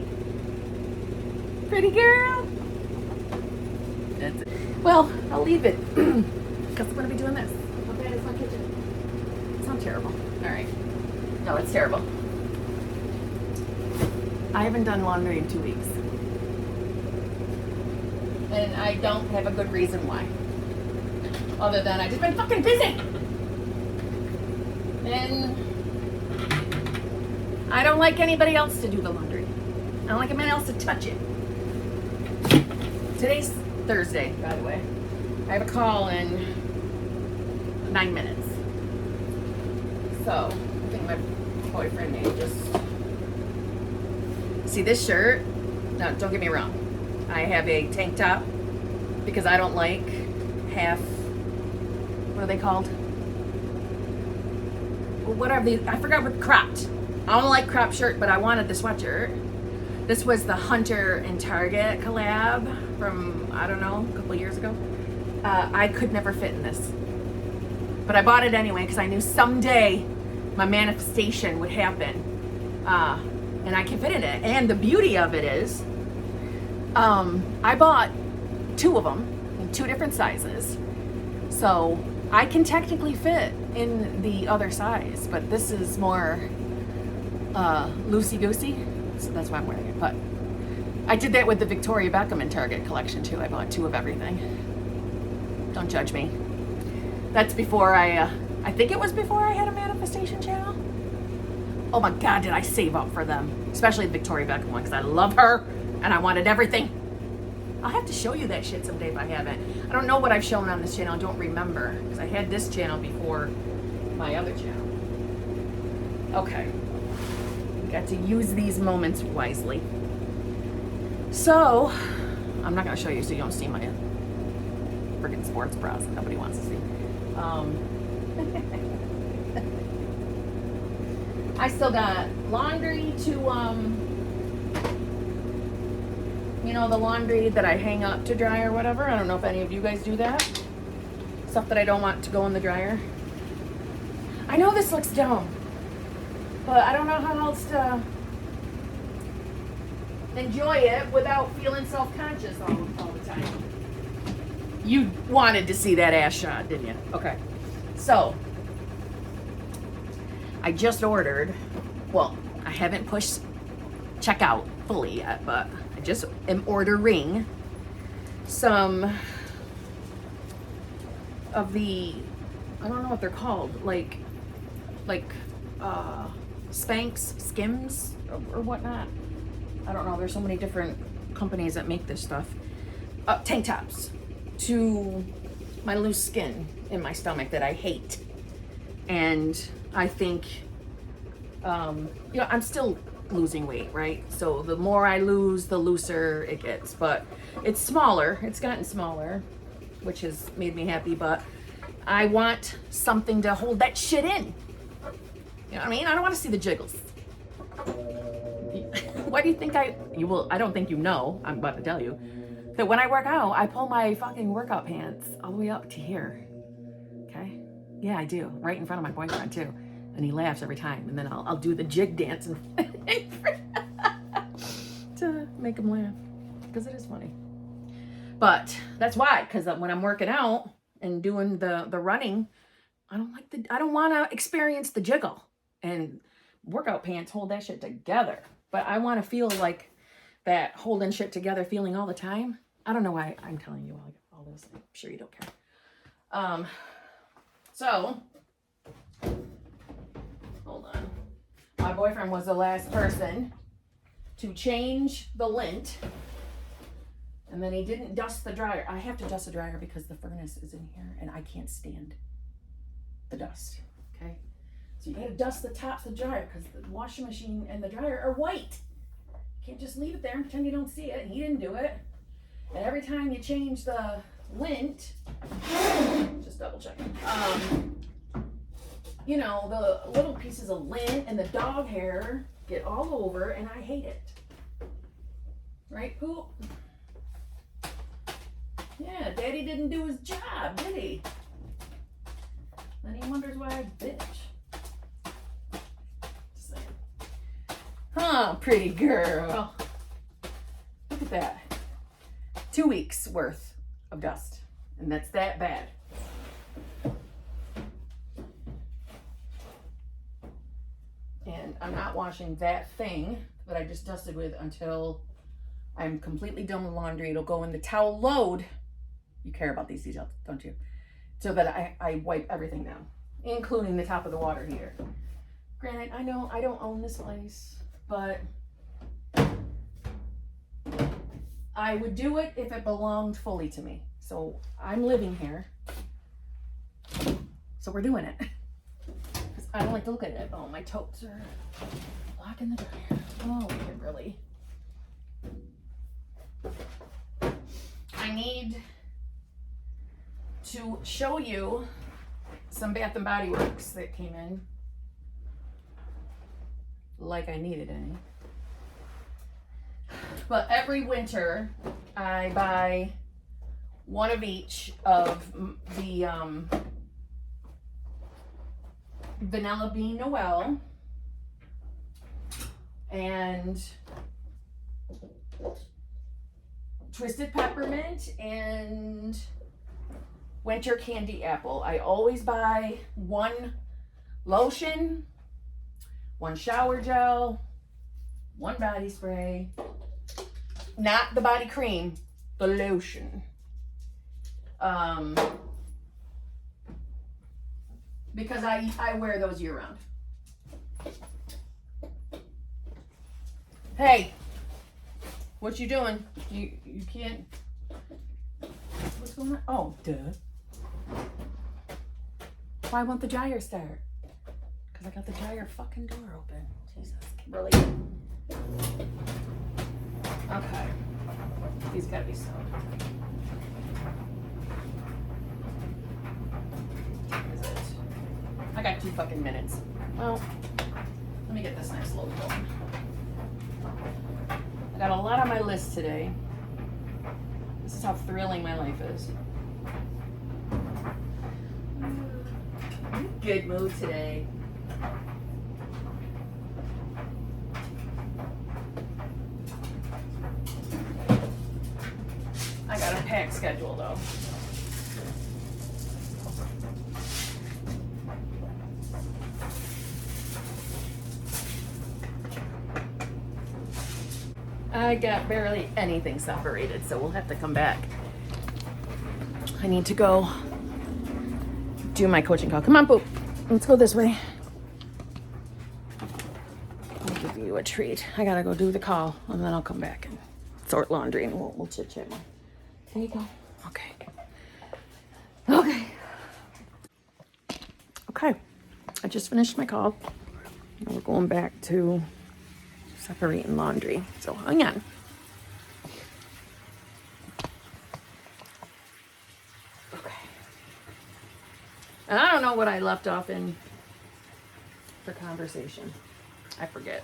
Pretty girl? That's it. Well, I'll leave it. Because I'm gonna be doing this. How bad is my kitchen? It sounds terrible. Alright. No, it's terrible. I haven't done laundry in 2 weeks. And I don't have a good reason why. Other than I've just been fucking busy. And I don't like anybody else to do the laundry. I don't like anybody else to touch it. Today's Thursday, by the way. I have a call in 9 minutes. So, I think my boyfriend may just... See this shirt? No, don't get me wrong. I have a tank top because I don't like half... What are they called? What are these? I forgot what cropped. I don't like crop shirt, but I wanted the sweatshirt. This was the Hunter and Target collab from, I don't know, a couple years ago. I could never fit in this. But I bought it anyway because I knew someday my manifestation would happen. And I can fit in it. And the beauty of it is, I bought 2 of them in 2 different sizes. So I can technically fit in the other size, but this is more loosey-goosey, so that's why I'm wearing it. But I did that with the Victoria Beckham and Target collection too. I bought 2 of everything. Don't judge me. That's before I think it was before I had a manifestation channel. Oh my God, did I save up for them? Especially the Victoria Beckham one, because I love her and I wanted everything. I'll have to show you that shit someday if I haven't. I don't know what I've shown on this channel. I don't remember, because I had this channel before my other channel. Okay. Got to use these moments wisely. So, I'm not going to show you so you don't see my freaking sports bras that nobody wants to see. I still got laundry to, you know, the laundry that I hang up to dry or whatever. I don't know if any of you guys do that. Stuff that I don't want to go in the dryer. I know this looks dumb, but I don't know how else to enjoy it without feeling self-conscious all the time. You wanted to see that ass shot, didn't you? Okay. So, I just ordered, well, I haven't pushed checkout fully yet, but I just am ordering some of the, I don't know what they're called, like Spanx, Skims, or whatnot. I don't know, there's so many different companies that make this stuff. Tank tops to my loose skin in my stomach that I hate. And I think, you know, I'm still losing weight, right? So the more I lose, the looser it gets. But it's smaller. It's gotten smaller, which has made me happy. But I want something to hold that shit in. You know what I mean? I don't want to see the jiggles. Why do you think you will? I don't think you know, I'm about to tell you, that when I work out, I pull my fucking workout pants all the way up to here. Okay? Yeah, I do. Right in front of my boyfriend, too. And he laughs every time. And then I'll do the jig dance to make him laugh. Because it is funny. But that's why. Because when I'm working out and doing the running, I don't want to experience the jiggle. And workout pants hold that shit together. But I want to feel like that holding shit together feeling all the time. I don't know why I'm telling you all this. I'm sure you don't care. So, hold on. My boyfriend was the last person to change the lint. And then he didn't dust the dryer. I have to dust the dryer because the furnace is in here and I can't stand the dust. Okay? So you gotta dust the tops of the dryer because the washing machine and the dryer are white. You can't just leave it there and pretend you don't see it. And he didn't do it. And every time you change the lint, just double checking. You know, the little pieces of lint and the dog hair get all over and I hate it. Right, Poop? Yeah, Daddy didn't do his job, did he? Then he wonders why I bitch. Just saying. Huh, pretty girl. Look at that. 2 weeks worth of dust. And that's that bad. And I'm not washing that thing that I just dusted with until I'm completely done with laundry. It'll go in the towel load. You care about these details, don't you? So that I wipe everything down, including the top of the water heater. Granted, I know I don't own this place, but I would do it if it belonged fully to me. So I'm living here. So we're doing it. Because I don't like to look at it. Oh, my toes are blocking the dryer. Oh, Kimberly. I need to show you some Bath and Body Works that came in. Like I needed any. But every winter I buy one of each of the Vanilla Bean Noel and Twisted Peppermint and Winter Candy Apple. I always buy one lotion, one shower gel, one body spray, not the body cream, the lotion. Because I wear those year round. Hey, what you doing? You can't. What's going on? Oh, duh. Why won't the dryer start? Because I got the dryer fucking door open. Jesus, Kimberly. Okay. These gotta be soaked. Is it? I got 2 fucking minutes. Well, let me get this next load going. I got a lot on my list today. This is how thrilling my life is. I'm in a good mood today. I got a packed schedule though. I got barely anything separated, so we'll have to come back. I need to go do my coaching call. Come on, Boop. Let's go this way. I'll give you a treat. I gotta go do the call, and then I'll come back and sort laundry, and we'll chit-chat more. There you go. Okay. Okay. Okay. I just finished my call. And we're going back to separating laundry. So hang on. Okay. And I don't know what I left off in for conversation. I forget.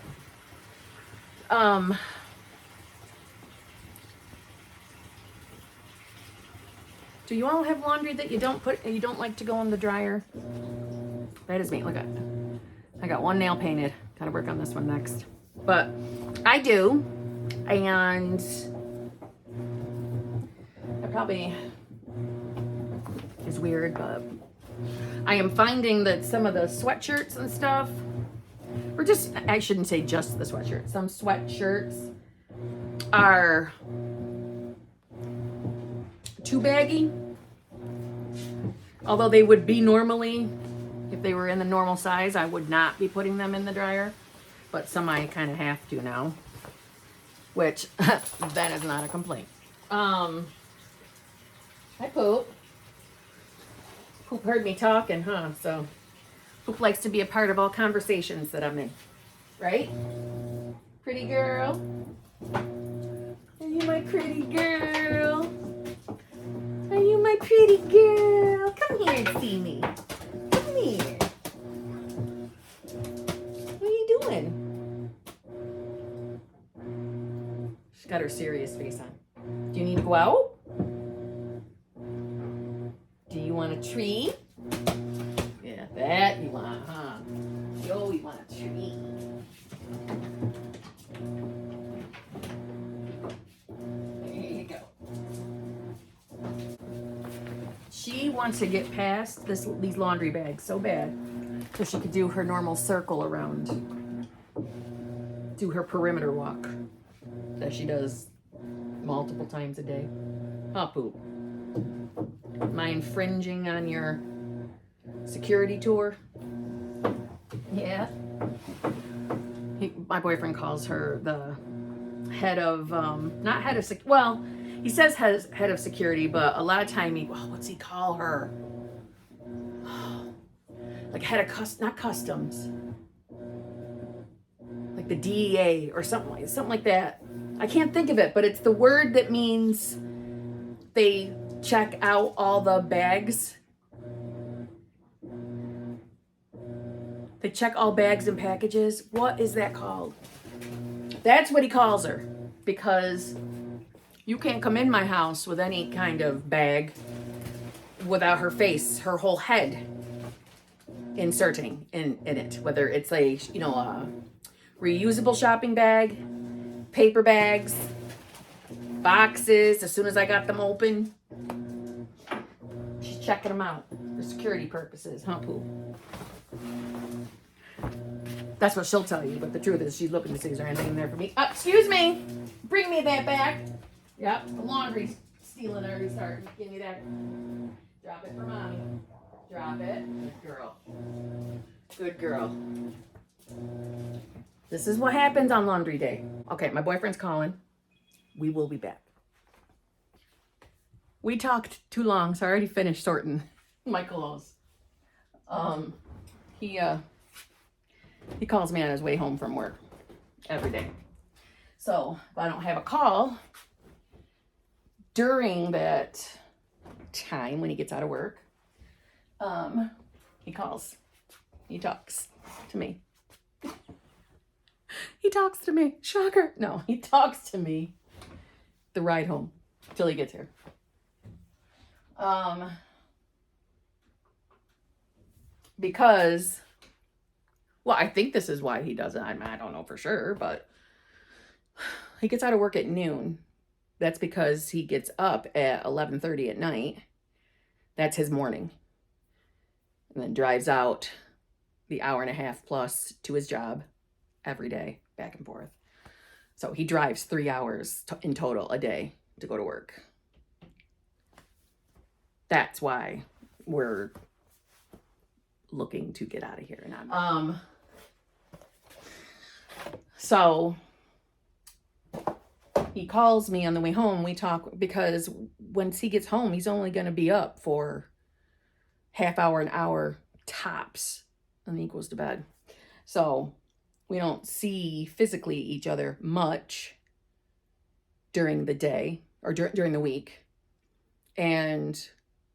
Do you all have laundry that you don't like to go in the dryer? That is me. Look at, I got one nail painted. Gotta work on this one next. But I do, and it probably is weird, but I am finding that some of the sweatshirts and stuff, or just, I shouldn't say just the sweatshirts, some sweatshirts are too baggy. Although they would be normally, if they were in the normal size, I would not be putting them in the dryer. But some I kind of have to now, which that is not a complaint. Hi, Poop. Poop heard me talking, huh? So Poop likes to be a part of all conversations that I'm in, right? Pretty girl. Are you my pretty girl? Are you my pretty girl? Come here and see me. Come here. What are you doing? She's got her serious face on. Do you need to go out? Do you want a treat? Yeah, that you want, huh? Yo, you want a treat. There you go. She wants to get past these laundry bags so bad so she could do her normal circle around, do her perimeter walk that she does multiple times a day. Huh, Poop? Am I infringing on your security tour? Yeah. My boyfriend calls her the head of, not head of, well, he says head of security, but a lot of time what's he call her? Like head of not customs, like the DEA or something like that. I can't think of it, but it's the word that means they check out all the bags. They check all bags and packages. What is that called? That's what he calls her, because you can't come in my house with any kind of bag without her face, her whole head inserting in it, whether it's a reusable shopping bag, paper bags, boxes. As soon as I got them open, she's checking them out for security purposes, huh, Pooh? That's what she'll tell you, but the truth is she's looking to see is there anything in there for me. Excuse me, bring me that back. Yep, the laundry's stealing already started. Give me that. Drop it for mommy. Drop it. Good girl. Good girl. This is what happens on laundry day. Okay, my boyfriend's calling. We will be back. We talked too long, so I already finished sorting my clothes. He calls me on his way home from work every day. So if I don't have a call during that time when he gets out of work, he calls. He talks to me. He talks to me. Shocker. No, he talks to me the ride home till he gets here. Because, well, I think this is why he does it. I don't know for sure, but he gets out of work at noon. That's because he gets up at 11:30 at night. That's his morning. And then drives out the hour and a half plus to his job every day, back and forth. So he drives 3 hours in total a day to go to work. That's why we're looking to get out of here. And so he calls me on the way home. We talk, because once he gets home, he's only going to be up for half hour, an hour tops, and then he goes to bed. So we don't see physically each other much during the day or during the week. And,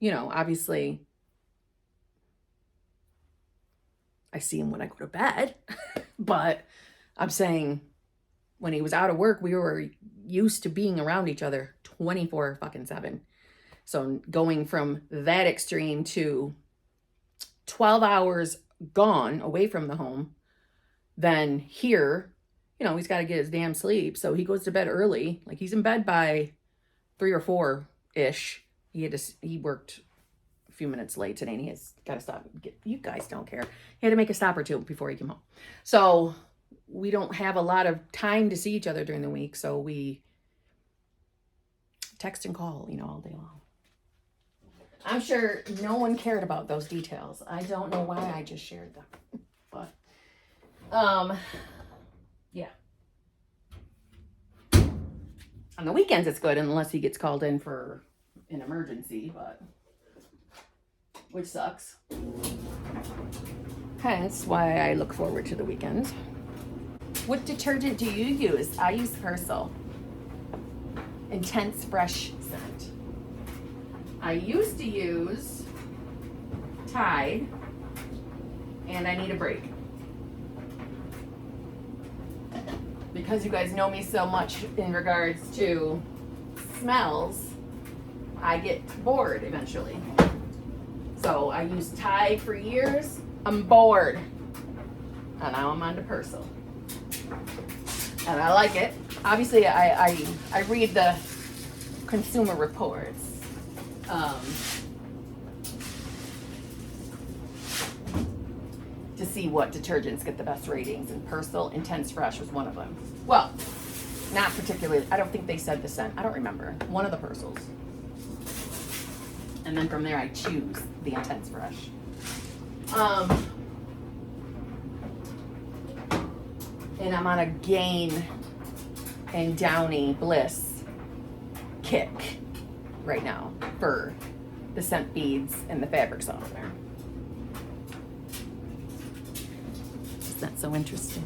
obviously I see him when I go to bed, but I'm saying when he was out of work, we were used to being around each other 24/7. So going from that extreme to 12 hours gone away from the home, then here, he's got to get his damn sleep. So he goes to bed early. Like he's in bed by 3 or 4-ish. He worked a few minutes late today and he has got to stop. You guys don't care. He had to make a stop or two before he came home. So we don't have a lot of time to see each other during the week. So we text and call, all day long. I'm sure no one cared about those details. I don't know why I just shared them. But, yeah. On the weekends, it's good unless he gets called in for an emergency, which sucks. Hence why I look forward to the weekends. What detergent do you use? I use Persil. Intense Fresh scent. I used to use Tide, and I need a break. Because you guys know me so much in regards to smells, I get bored eventually. So I used Tide for years. I'm bored. And now I'm on to Persil. And I like it. Obviously, I read the consumer reports. To see what detergents get the best ratings, and Persil Intense Fresh was one of them. Well, not particularly. I don't think they said the scent. I don't remember. One of the Persils. And then from there, I choose the Intense Fresh. And I'm on a Gain and Downy Bliss kick right now for the scent beads and the fabric softener. Isn't that so interesting?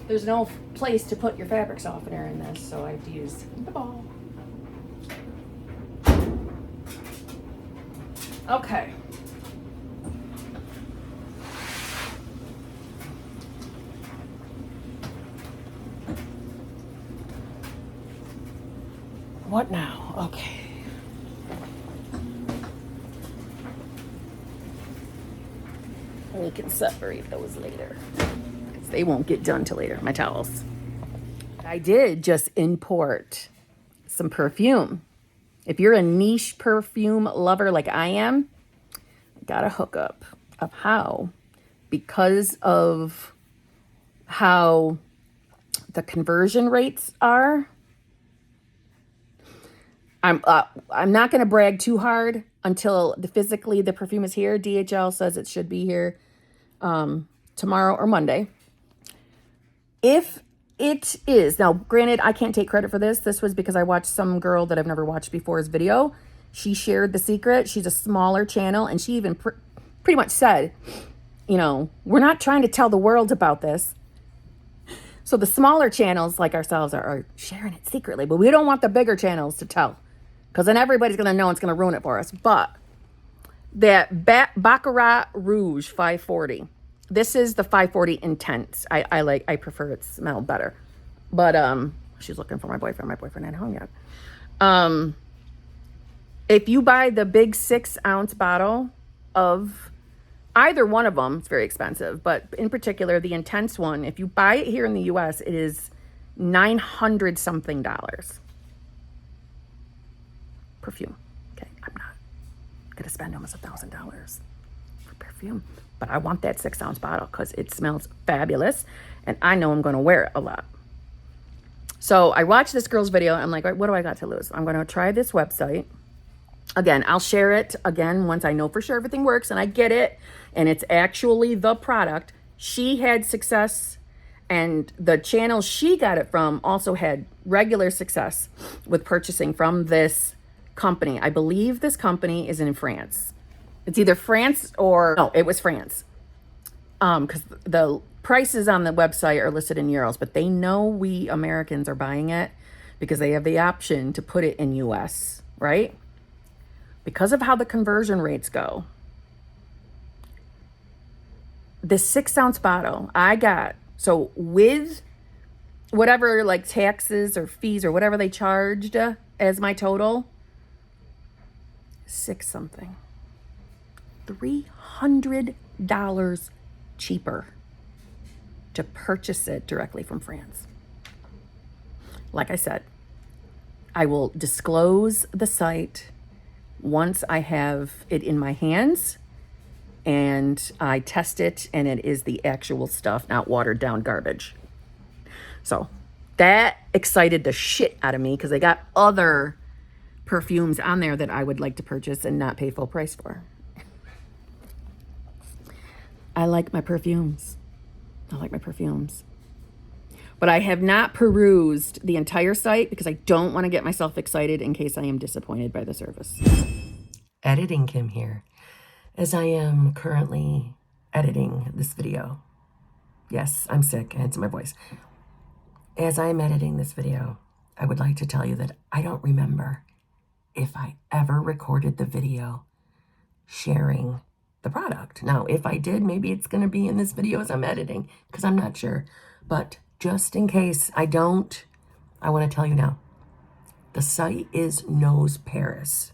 There's no place to put your fabric softener in this, so I have to use the ball. Okay. What now? Okay. We can separate those later, because they won't get done till later, my towels. I did just import some perfume. If you're a niche perfume lover like I am, got a hookup of how, because of how the conversion rates are, I'm not going to brag too hard until physically the perfume is here. DHL says it should be here tomorrow or Monday. If it is, now granted, I can't take credit for this. This was because I watched some girl that I've never watched before's video. She shared the secret. She's a smaller channel, and she even pretty much said, we're not trying to tell the world about this. So the smaller channels like ourselves are sharing it secretly, but we don't want the bigger channels to tell, because then everybody's going to know, it's going to ruin it for us. But that Baccarat Rouge 540, this is the 540 Intense. I prefer it smell better. But she's looking for my boyfriend. My boyfriend ain't home yet. If you buy the big 6-ounce bottle of either one of them, it's very expensive. But in particular, the Intense one, if you buy it here in the U.S., it is $900 something. Perfume. Okay, I'm not gonna spend almost $1,000 for perfume, but I want that 6-ounce bottle because it smells fabulous, and I know I'm gonna wear it a lot. So I watched this girl's video. I'm like, what do I got to lose? I'm gonna try this website. Again, I'll share it again once I know for sure everything works and I get it and it's actually the product. She had success, and the channel she got it from also had regular success with purchasing from this company. I believe this company is in France. It's either France or, no, it was France. Because the prices on the website are listed in euros, but they know we Americans are buying it because they have the option to put it in US, right? Because of how the conversion rates go, this 6-ounce bottle I got, so with whatever like taxes or fees or whatever they charged as my total, $6 $300 cheaper to purchase it directly from France. Like I said, I will disclose the site once I have it in my hands and I test it and it is the actual stuff, not watered down garbage. So That excited the shit out of me because I got other perfumes on there that I would like to purchase and not pay full price for. I like my perfumes. I like my perfumes. But I have not perused the entire site because I don't want to get myself excited in case I am disappointed by the service. Editing Kim here, as I am currently editing this video. Yes, I'm sick, hence my voice. As I'm editing this video, I would like to tell you that I don't remember if I ever recorded the video sharing the product. Now, if I did, maybe it's going to be in this video as I'm editing, because I'm not sure. But just in case I don't, I want to tell you now. The site is Nose Paris,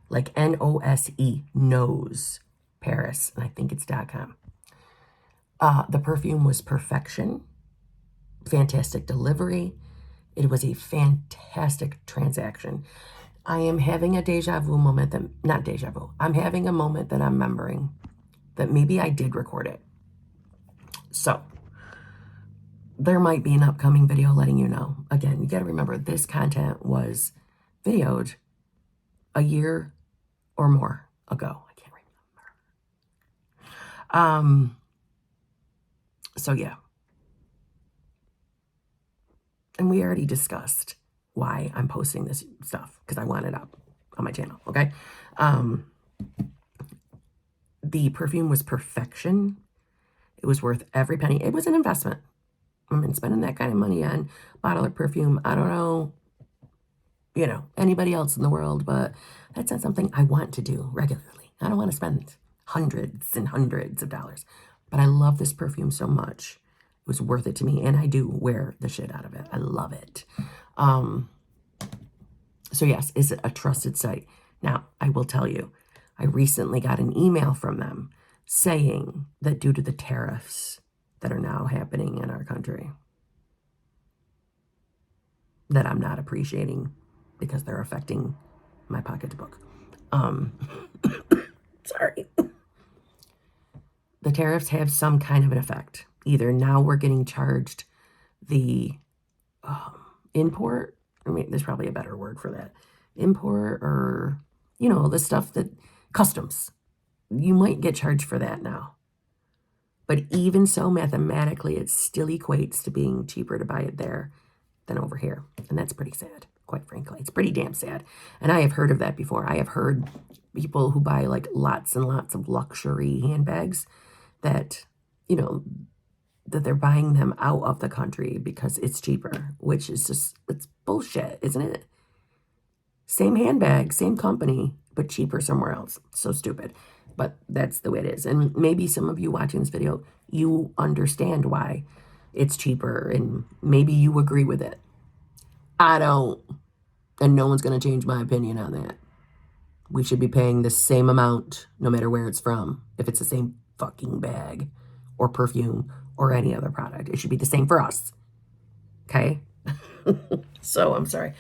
like N-O-S-E, Nose Paris, and I think it's .com. The perfume was perfection, fantastic delivery. It was a fantastic transaction. I am having a deja vu moment that, not deja vu, I'm having a moment that I'm remembering that maybe I did record it. So, there might be an upcoming video letting you know. Again, you got to remember this content was videoed a year or more ago. I can't remember. So yeah. And we already discussed why I'm posting this stuff, because I want it up on my channel, okay? The perfume was perfection. It was worth every penny. It was an investment. I mean, spending that kind of money on a bottle of perfume, I don't know, you know, anybody else in the world, but that's not something I want to do regularly. I don't want to spend hundreds and hundreds of dollars. But I love this perfume so much. It was worth it to me, and I do wear the shit out of it. I love it. So yes, is it a trusted site? Now, I will tell you, I recently got an email from them saying that due to the tariffs that are now happening in our country, that I'm not appreciating because they're affecting my pocketbook. Sorry. The tariffs have some kind of an effect. Either now we're getting charged the import, I mean, there's probably a better word for that. Import, or, you know, the stuff that, customs. You might get charged for that now. But even so, mathematically, it still equates to being cheaper to buy it there than over here. And that's pretty sad, quite frankly. It's pretty damn sad. And I have heard of that before. I have heard people who buy like lots and lots of luxury handbags that, you know, that they're buying them out of the country because it's cheaper, which is just, it's bullshit, isn't it? Same handbag, same company, but cheaper somewhere else. So stupid. But that's the way it is. And maybe some of you watching this video, you understand why it's cheaper, and maybe you agree with it. I don't. And no one's going to change my opinion on that. We should be paying the same amount no matter where it's from. If it's the same fucking bag or perfume or any other product, it should be the same for us. Okay? So, I'm sorry.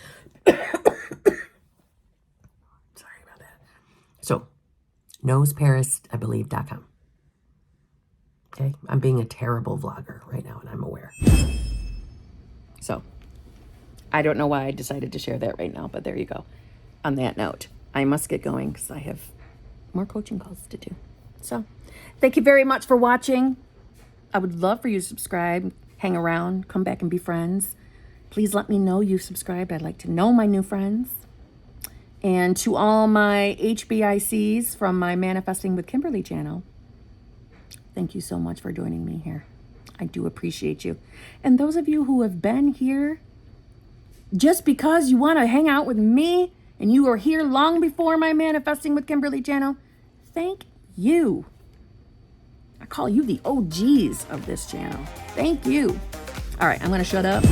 Sorry about that. So, noseparis, I believe, .com. Okay? I'm being a terrible vlogger right now, and I'm aware. So, I don't know why I decided to share that right now, but there you go. On that note, I must get going because I have more coaching calls to do. So, thank you very much for watching. I would love for you to subscribe, hang around, come back and be friends. Please let me know you subscribed. I'd like to know my new friends. And to all my HBICs from my Manifesting with Kimberly channel, thank you so much for joining me here. I do appreciate you. And those of you who have been here just because you want to hang out with me and you were here long before my Manifesting with Kimberly channel, thank you. I call you the OGs of this channel. Thank you. All right, I'm going to shut up.